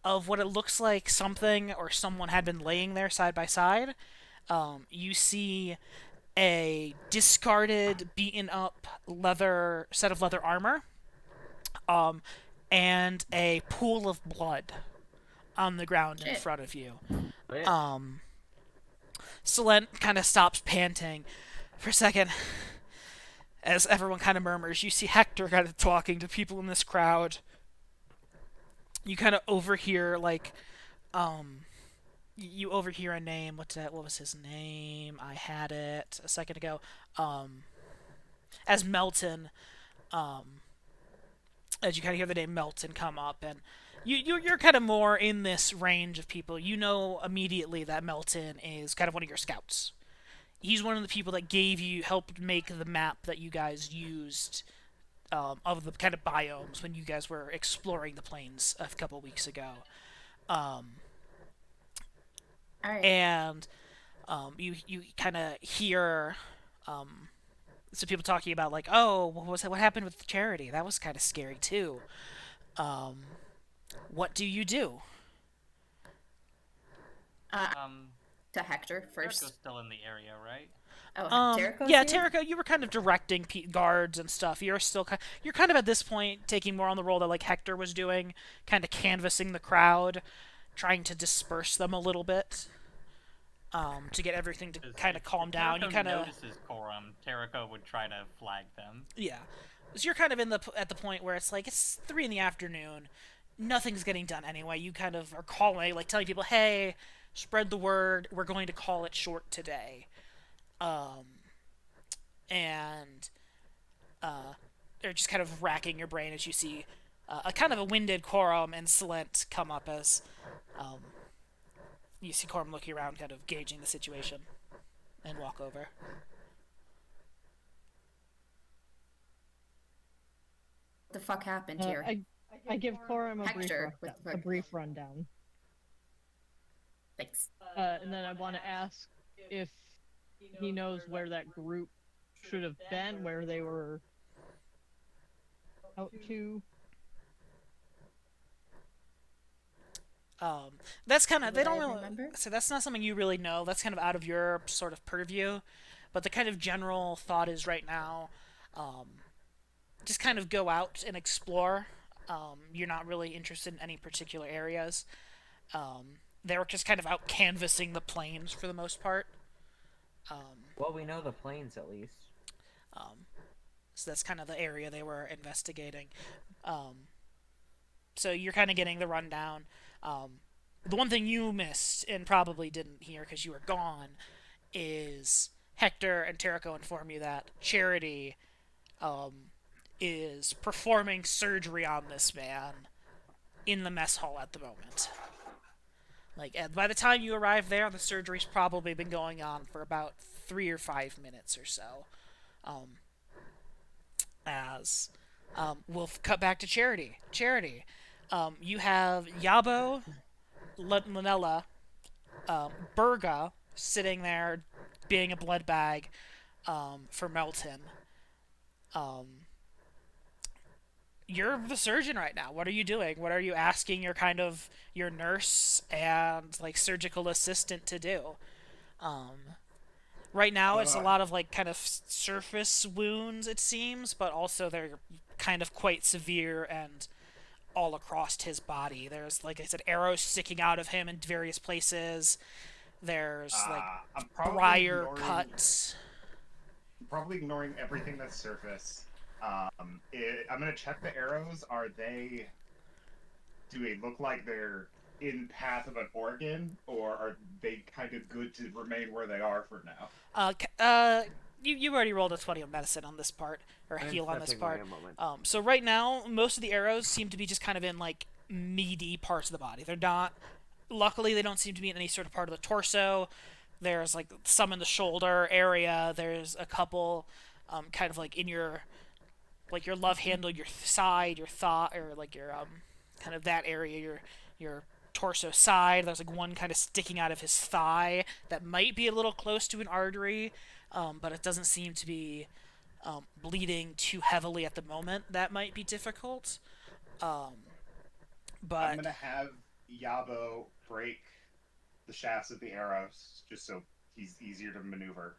of what it looks like something or someone had been laying there side by side. You see a discarded, beaten up set of leather armor, and a pool of blood on the ground in Shit. front of you. yeah. Silent kind of stops panting for a second as everyone kind of murmurs. You see Hector kind of talking to people in this crowd. You kind of overhear, like, you overhear a name. What was his name? I had it a second ago. As Melton, as you kind of hear the name Melton come up, and you're kind of more in this range of people. You know immediately that Melton is kind of one of your scouts. He's one of the people that helped make the map that you guys used of the kind of biomes when you guys were exploring the plains a couple weeks ago. All right. And you kind of hear some people talking about, like, oh, what happened with Charity? That was kind of scary too. What do you do? To Hector first. Jericho's still in the area, right? Oh, Jericho's Yeah, here? Terrico, you were kind of directing guards and stuff. You're kind of at this point taking more on the role that like Hector was doing, kind of canvassing the crowd, trying to disperse them a little bit, to get everything to kind of calm down. You kind of notices Corum. Terrico would try to flag them. yeah. So you're kind of at the point where it's like it's 3 in the afternoon, nothing's getting done anyway. You kind of are calling, like telling people, hey, spread the word. We're going to call it short today. And they're just kind of racking your brain as you see a kind of a winded Corum and Silent come up as you see Corum looking around, kind of gauging the situation, and walk over. What the fuck happened here? I give Corum Hector with a brief rundown. Thanks. And then I want to ask if he knows where that group should have been, where they were out to. That's kind of, they Would don't I really, remember? so that's not something you really know. That's kind of out of your sort of purview. But the kind of general thought is right now, just kind of go out and explore. You're not really interested in any particular areas. They were just kind of out canvassing the plains for the most part. Well, we know the plains at least. So that's kind of the area they were investigating. So you're kind of getting the rundown. The one thing you missed and probably didn't hear because you were gone is Hector and Terrico inform you that Charity is performing surgery on this man in the mess hall at the moment. Like by the time you arrive there, the surgery's probably been going on for about 3 or 5 minutes or so. As we'll cut back to Charity. Charity, you have Yabo, Lanella, Burga sitting there being a blood bag for Melton. You're the surgeon right now. What are you doing? What are you asking your nurse and like surgical assistant to do? Right now it's a lot of like kind of surface wounds, it seems, but also they're kind of quite severe and all across his body. There's, like I said, arrows sticking out of him in various places. There's like I'm probably briar cuts. Probably ignoring everything that's surface. I'm gonna check the arrows. Do they look like they're in path of an organ, or are they kind of good to remain where they are for now? You already rolled a 20 on medicine on this part, or I'm heal on this stepping away part. a moment. So right now, most of the arrows seem to be just kind of in like meaty parts of the body. They're not. Luckily, they don't seem to be in any sort of part of the torso. There's like some in the shoulder area. There's a couple, kind of like in your love handle, your side, your thigh, or like your kind of that area, your torso side. There's like one kind of sticking out of his thigh that might be a little close to an artery, but it doesn't seem to be bleeding too heavily at the moment. That might be difficult. But I'm gonna have Yabo break the shafts of the arrows just so he's easier to maneuver,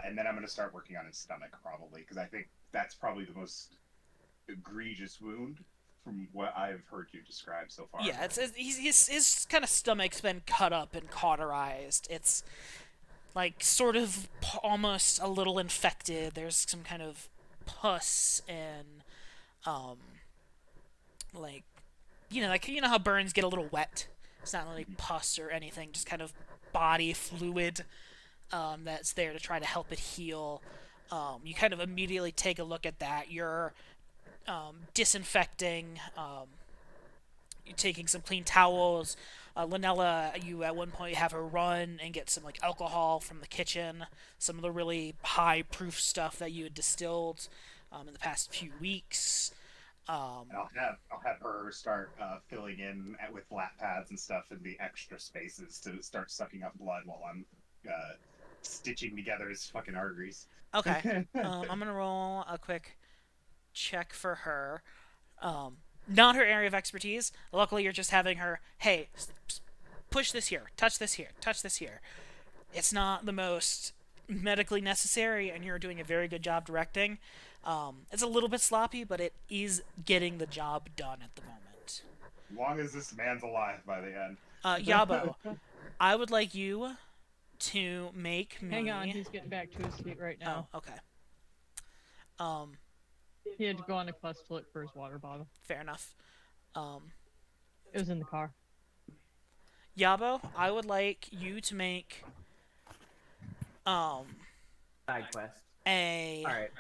and then I'm gonna start working on his stomach probably, because I think that's probably the most egregious wound from what I've heard you describe so far. yeah, his kind of stomach's been cut up and cauterized. It's like sort of almost a little infected. There's some kind of pus and like you know how burns get a little wet. It's not really pus or anything, just kind of body fluid that's there to try to help it heal. You kind of immediately take a look at that. You're disinfecting. You're taking some clean towels. Lanella, you at one point have her run and get some like alcohol from the kitchen, some of the really high proof stuff that you had distilled in the past few weeks. I'll have her start filling in with lap pads and stuff in the extra spaces to start sucking up blood while I'm stitching together his fucking arteries. Okay. I'm gonna roll a quick check for her. Not her area of expertise. Luckily, you're just having her, hey, push this here, touch this here, touch this here. It's not the most medically necessary, and you're doing a very good job directing. It's a little bit sloppy, but it is getting the job done at the moment. As long as this man's alive by the end. Yabo, I would like you to make me... Hang on, he's getting back to his feet right now. Oh, okay. He had to go on a quest to look for his water bottle. Fair enough. It was in the car. Yabo, I would like you to make Side quest. a Alright.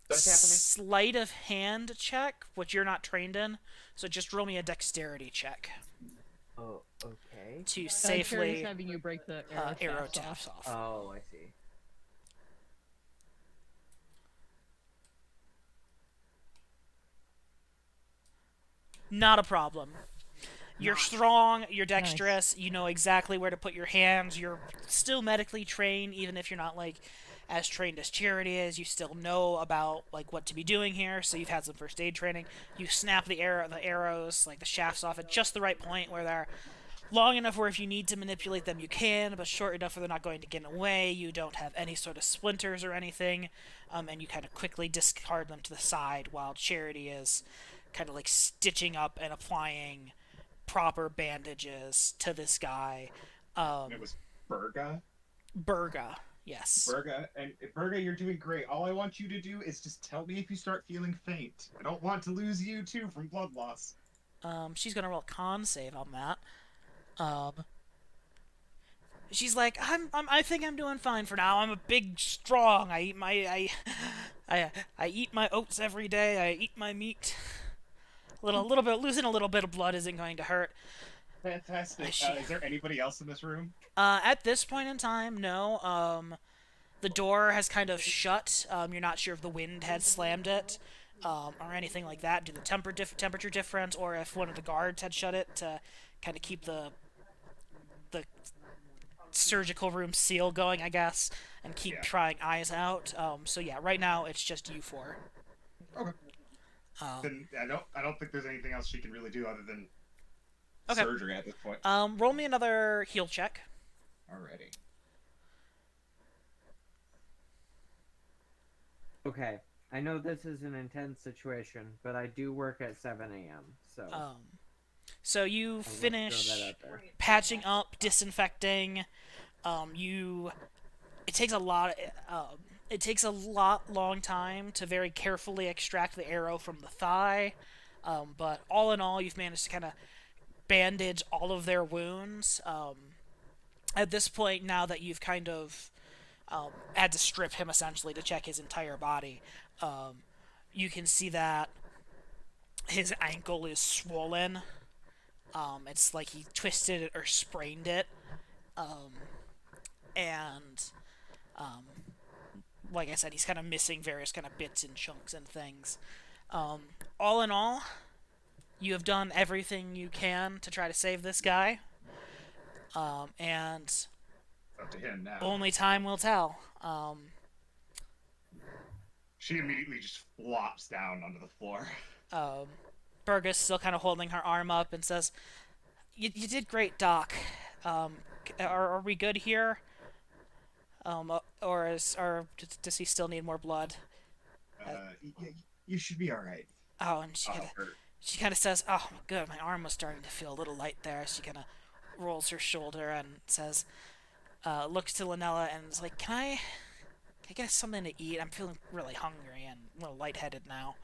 What's happening? sleight of hand check, which you're not trained in. So just roll me a dexterity check Oh, okay. to Charity's safely having you break the arrow shafts off. taps off. Oh, I see. Not a problem. You're strong, you're dexterous, you know exactly where to put your hands, you're still medically trained, even if you're not, like, as trained as Charity is, you still know about, like, what to be doing here, so you've had some first aid training. You snap the arrows, like, the shafts off at just the right point where they're long enough where if you need to manipulate them, you can, but short enough where they're not going to get away, you don't have any sort of splinters or anything, and you kind of quickly discard them to the side while Charity is kind of, like, stitching up and applying proper bandages to this guy. It was Burga. Burga, yes. Burga, and Burga, you're doing great. All I want you to do is just tell me if you start feeling faint. I don't want to lose you too from blood loss. She's gonna roll a con save on that. She's like, I think I'm doing fine for now. I'm a big, strong. I eat my oats every day. I eat my meat. Losing a little bit of blood isn't going to hurt. Fantastic. She- Is there anybody else in this room? At this point in time, no. The door has kind of shut. You're not sure if the wind had slammed it, or anything like that, due to the temperature difference, or if one of the guards had shut it to kind of keep the surgical room seal going, I guess, and keep Yeah. prying eyes out. So yeah, right now it's just you four. Okay. Um, Then I don't think there's anything else she can really do other than Okay. surgery at this point. roll me another heal check. Alrighty. Okay, I know this is an intense situation, but I do work at 7 a.m. So So you I will throw finish that out there. patching up, disinfecting. It takes a lot. It takes a long time to very carefully extract the arrow from the thigh. But all in all, you've managed to kind of bandage all of their wounds. At this point, now that you've kind of had to strip him essentially to check his entire body, you can see that his ankle is swollen. It's like he twisted it or sprained it. And like I said, he's kind of missing various kind of bits and chunks and things. All in all, you have done everything you can to try to save this guy. And It's up to him now. only time will tell. She immediately just flops down onto the floor. Burgess still kind of holding her arm up and says, "You did great, Doc. Are we good here? Or does he still need more blood?" You should be alright. Oh, and Oh, hurt. she kind of says, "Oh, good. My arm was starting to feel a little light there." She kind of rolls her shoulder and says, looks to Lanella and is like, "Can I get us something to eat? I'm feeling really hungry and a little lightheaded now."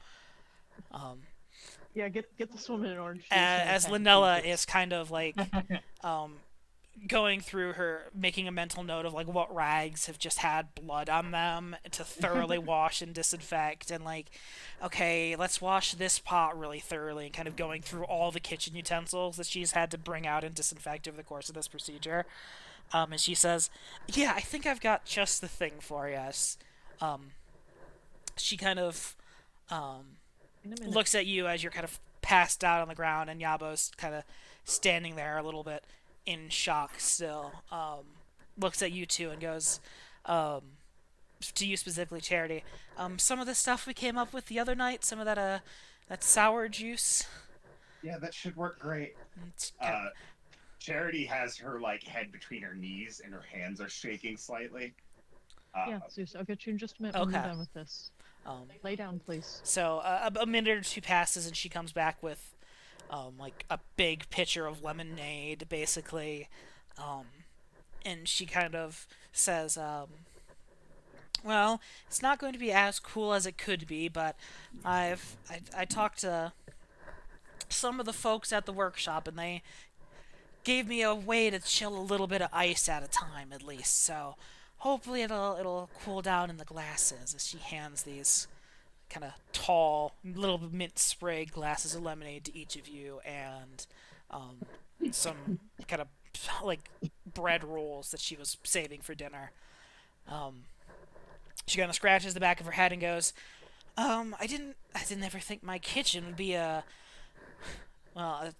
Yeah, get this woman an orange juice. As and a pack of Lanella Cheez-Its. is kind of like going through her, making a mental note of like what rags have just had blood on them to thoroughly wash and disinfect, and like, okay, let's wash this pot really thoroughly, and kind of going through all the kitchen utensils that she's had to bring out and disinfect over the course of this procedure. And she says, "Yeah, I think I've got just the thing for us." She kind of In a minute. looks at you as you're kind of passed out on the ground, and Yabo's kind of standing there a little bit in shock still. Looks at you two and goes, to you specifically, Charity, some of the stuff we came up with the other night, some of that sour juice. Yeah, that should work great. It's kinda- Charity has her like head between her knees and her hands are shaking slightly. Yeah, Zeus, I'll get you in just a minute when Okay. we're done with this. Lay down, please. So a minute or two passes, and she comes back with like a big pitcher of lemonade, basically, and she kind of says, "Well, it's not going to be as cool as it could be, but I talked to some of the folks at the workshop, and they gave me a way to chill a little bit of ice at a time, at least. So hopefully it'll cool down in the glasses." As she hands these kind of tall, little mint spray glasses of lemonade to each of you, and some kind of like bread rolls that she was saving for dinner. She kind of scratches the back of her head and goes, I didn't ever think my kitchen would be a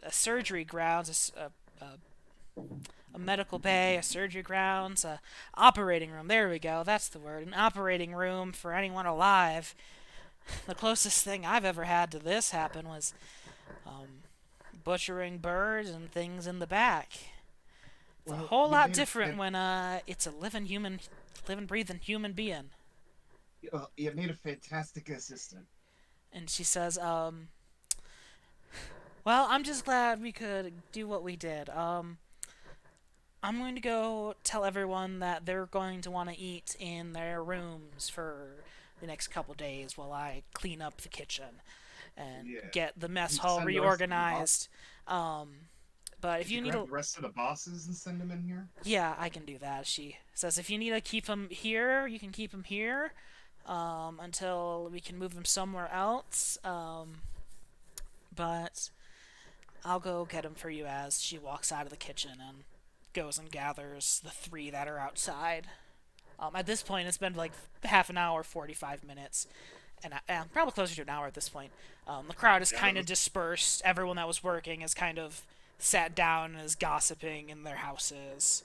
surgery grounds, a medical bay, a surgery grounds, a operating room. There we go. That's the word. An operating room for anyone alive. The closest thing I've ever had to this happen was butchering birds and things in the back. It's a Well, whole you lot made a different fan- when it's a living, breathing human being. You made a fantastic assistant. And she says, well, I'm just glad we could do what we did. I'm going to go tell everyone that they're going to want to eat in their rooms for the next couple days while I clean up the kitchen and Yeah. get the mess And hall send the rest of the reorganized. But if Could you need grab to, the rest of the bosses and send them in here. yeah, I can do that. She says if you need to keep them here, you can keep them here until we can move them somewhere else. But I'll go get him for you as she walks out of the kitchen and goes and gathers the 3 that are outside. At this point, it's been like half an hour, 45 minutes, and probably closer to an hour at this point. The crowd is kind of dispersed. Everyone that was working has kind of sat down and is gossiping in their houses.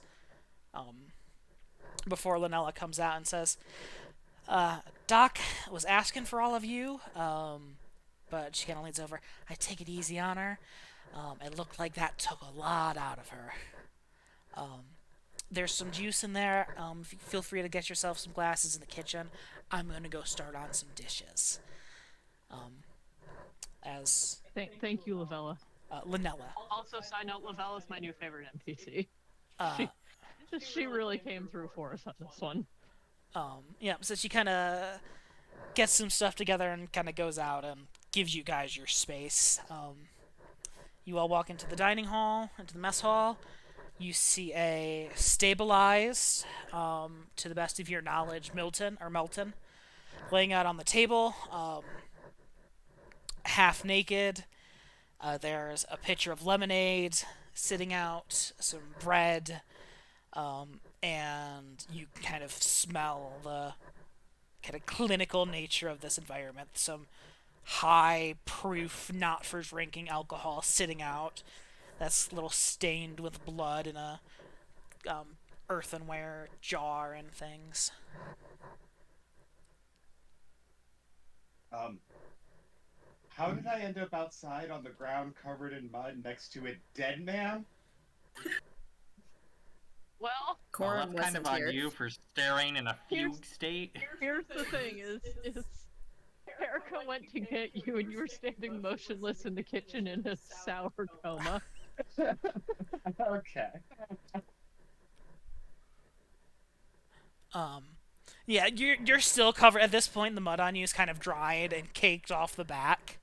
Before Lynella comes out and says, Doc was asking for all of you, but she kind of leans over. I take it easy on her. It looked like that took a lot out of her. There's some juice in there. Feel free to get yourself some glasses in the kitchen. I'm going to go start on some dishes. Thank you, Lavella. Lynella. Also, side note, Lavella's my new favorite NPC. Uh, She really came through for us on this one. yeah, so she kind of gets some stuff together and kind of goes out and gives you guys your space. You all walk into the dining hall, into the mess hall. You see a stabilized, to the best of your knowledge, Melton, laying out on the table, half naked. There's a pitcher of lemonade sitting out, some bread, and you kind of smell the kind of clinical nature of this environment. Some high proof, not for drinking alcohol sitting out that's a little stained with blood in a earthenware jar and things. How did I end up outside on the ground covered in mud next to a dead man? Well, Well, Corin that's kind wasn't of here. on you for staring in a Here's- fugue state. here's the thing: is Erica went to get you, and you were standing motionless in the kitchen in a sour coma. Okay. Yeah, you're still covered at this point. The mud on you is kind of dried and caked off the back.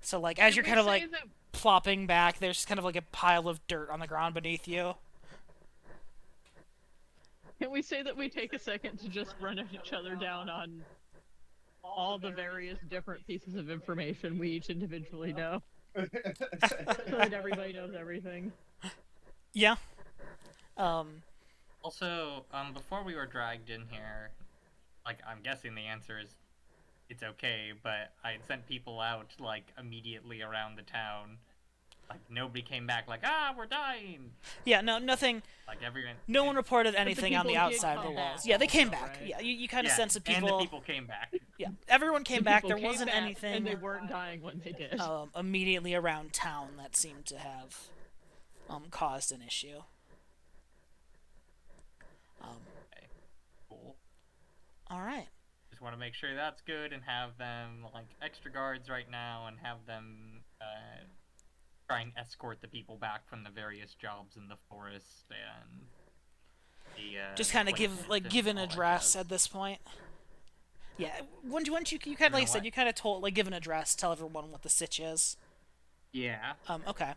So like as Can you're we kind of say like that- plopping back, there's kind of like a pile of dirt on the ground beneath you. Can we say that we take a second to just run each other down on all the various different pieces of information we each individually know, so that everybody knows everything? Yeah. Also, before we were dragged in here, like, I'm guessing the answer is it's okay, but I had sent people out, like, immediately around the town. Like, nobody came back, like, we're dying! Yeah, no, nothing. Like, everyone... No one reported anything on the people did outside of the come walls. back Yeah, they came also, back. right? Yeah, you kind of Yeah, sense that and people. the people came back. Yeah, everyone came The back. people There came wasn't back, anything and they weren't dying when they did. immediately around town that seemed to have caused an issue. Cool. All right. Just want to make sure that's good and have them, like, extra guards right now and have them, try and escort the people back from the various jobs in the forest and the, Just kind of places give and an all that address jazz. at this point. Yeah, once you kind of like I know said, what? you kind of told like give an address, tell everyone what the sitch is. Yeah. Okay.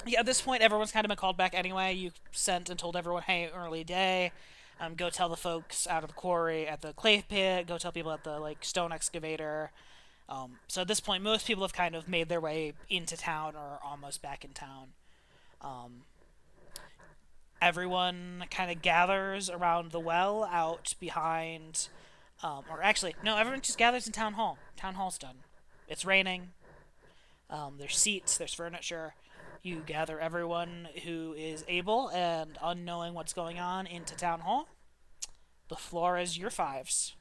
Yeah, at this point, everyone's kind of been called back anyway. You sent and told everyone, hey, early day. Go tell the folks out of the quarry at the clay pit. Go tell people at the like stone excavator. So at this point, most people have kind of made their way into town or almost back in town. Everyone kind of gathers around the well out behind, or actually, no, everyone just gathers in town hall. Town hall's done. It's raining. There's seats, there's furniture. You gather everyone who is able and unknowing what's going on into town hall. The floor is your fives.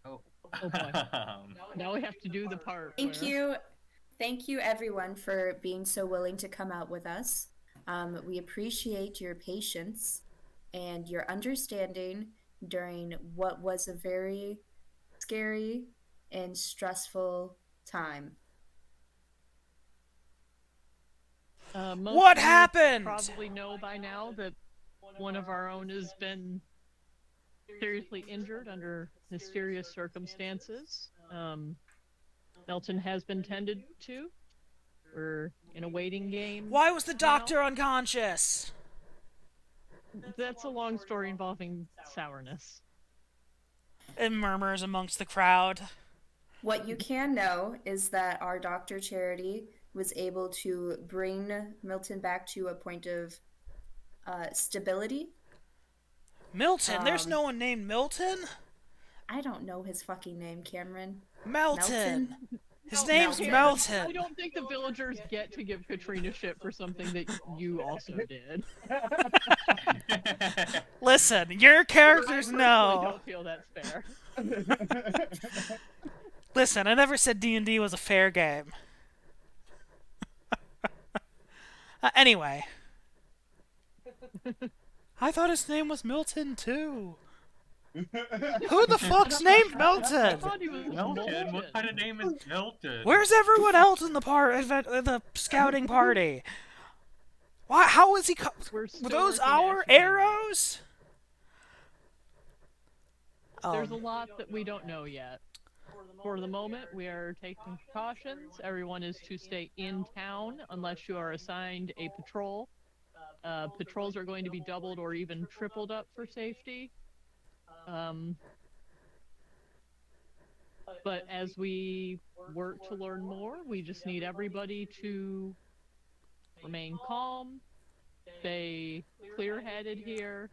Oh. Oh boy. Now we have to do the part. Thank you everyone for being so willing to come out with us. We appreciate your patience and your understanding during what was a very scary and stressful time. Most What of you happened? Probably know by now that one of our own has been seriously injured under mysterious circumstances. Melton has been tended to. We're in a waiting game. Why was the doctor unconscious? That's a long story involving sourness. And murmurs amongst the crowd. What you can know is that our Dr. Charity was able to bring Milton back to a point of stability. Milton? There's Um, no one named Milton? I don't know his fucking name, Cameron. Melton! His No, name's Cameron, Melton! I don't think the villagers get to give Katrina shit for something that you also did. Listen, your characters I personally know. don't feel that's fair. Listen, I never said D&D was a fair game. Anyway. I thought his name was Milton, too. Who the fuck's named I Milton? thought he was Milton? What kind of name is Milton? Where's everyone else in the scouting party? Why? How is he? We're Were still those working our action figures. arrows? There's a lot that we don't know yet. For the moment, we are taking precautions. Everyone is to stay in town unless you are assigned a patrol. Patrols are going to be doubled or even tripled up for safety. But as we work to learn more, we just need everybody to remain calm, stay clear-headed here.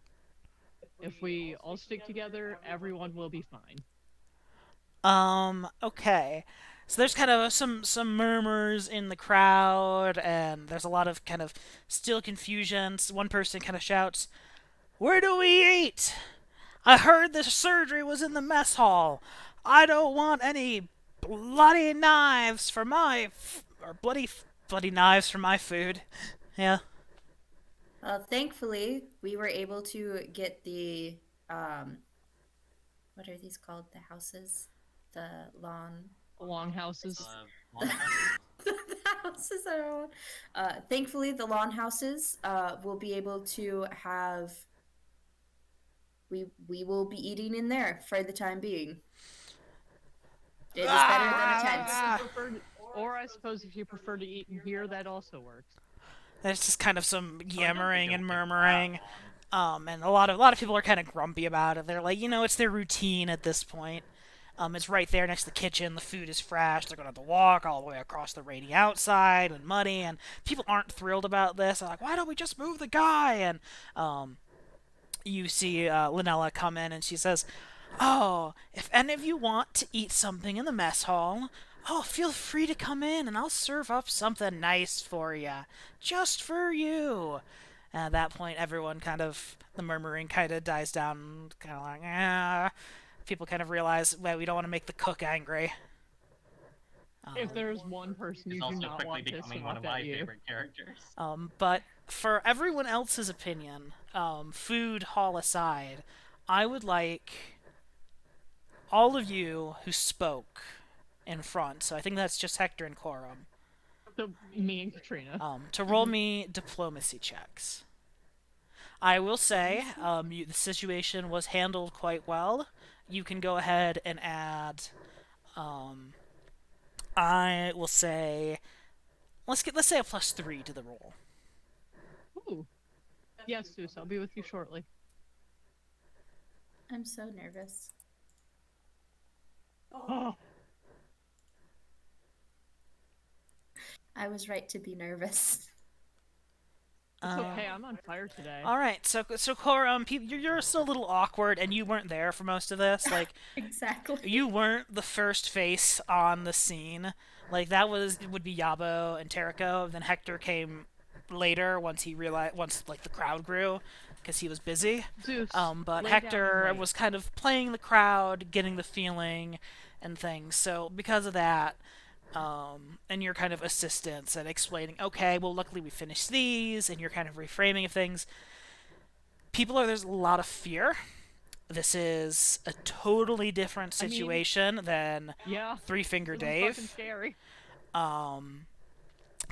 If we all stick together, everyone will be fine. Okay. So there's kind of some murmurs in the crowd, and there's a lot of kind of still confusion. So one person kind of shouts, "Where do we eat? I heard the surgery was in the mess hall. I don't want any bloody knives for my or bloody knives for my food." Yeah. Thankfully, we were able to get the what are these called? The houses, the lawn. Longhouses. The houses are thankfully the lawn houses will be able to have we will be eating in there for the time being. It is better than a tent. Or I suppose if you prefer to eat in here, that also works. There's just kind of some yammering and murmuring. And a lot of people are kind of grumpy about it. They're like, it's their routine at this point. It's right there next to the kitchen. The food is fresh. They're going to have to walk all the way across the rainy outside and muddy. And people aren't thrilled about this. They're like, why don't we just move the guy? And you see Lynella come in and she says, "Oh, if any of you want to eat something in the mess hall, feel free to come in and I'll serve up something nice for you. Just for you." And at that point, everyone the murmuring kind of dies down. Kind of like, people kind of realize, well, we don't want to make the cook angry. If there's one person He's you do also not quickly want becoming pissing one off of my at you. favorite characters. But for everyone else's opinion, food hall aside, I would like all of you who spoke in front, so I think that's just Hector and Corum, So, me and Katrina. to roll me diplomacy checks. I will say, the situation was handled quite well. You can go ahead and add, I will say, let's say a +3 to the roll. Ooh. Yes, Zeus, I'll be with you shortly. I'm so nervous. Oh, I was right to be nervous. it's okay. I'm on fire today. All right, so Corum, you're still a little awkward, and you weren't there for most of this. Like, Exactly. you weren't the first face on the scene. Like, would be Yabo and Terrico. Then Hector came later once the crowd grew, because he was busy. Zeus, But lay Hector down and was kind of playing the crowd, getting the feeling, and things. So because of that, and your kind of assistance and explaining, okay, well, luckily we finished these, and you're kind of reframing of things. There's a lot of fear. This is a totally different situation than Yeah. Three Finger This is Dave. fucking scary.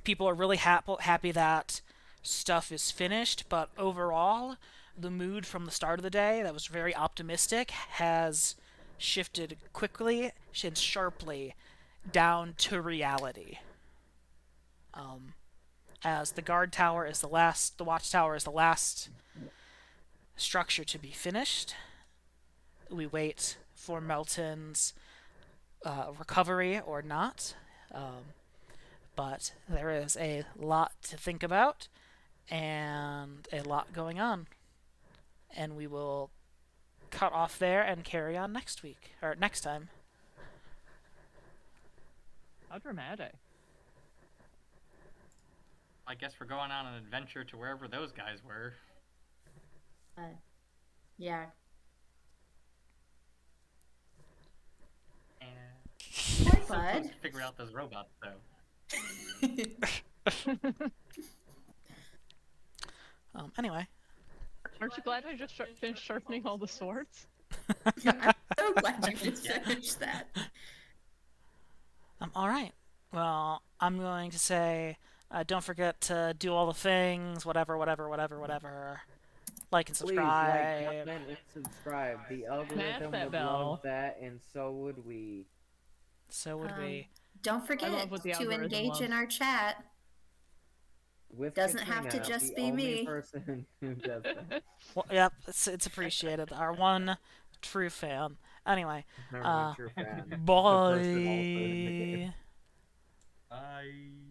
People are really happy that stuff is finished, but overall, the mood from the start of the day that was very optimistic has shifted quickly and sharply down to reality. As the watchtower is the last structure to be finished. We wait for Melton's recovery or not. But there is a lot to think about and a lot going on. And we will cut off there and carry on next week, or next time. How dramatic. I guess we're going on an adventure to wherever those guys were. Yeah. And Hi, so close bud. to figure out those robots, though. Anyway. Aren't you glad I just finished sharpening all the swords? I'm so glad you just finished that. Alright. Well, I'm going to say, don't forget to do all the things, whatever. Like and Please subscribe. like, comment, and subscribe. The algorithm that would bell. love that, and so would we. So would we. Don't forget love what the to algorithm engage in loves. our chat. With Doesn't have to Katrina, just the be only me. person who does that. Well, yep, it's appreciated. Our one true fan. Anyway, Our one true fan. The person also in the game. bye. Bye.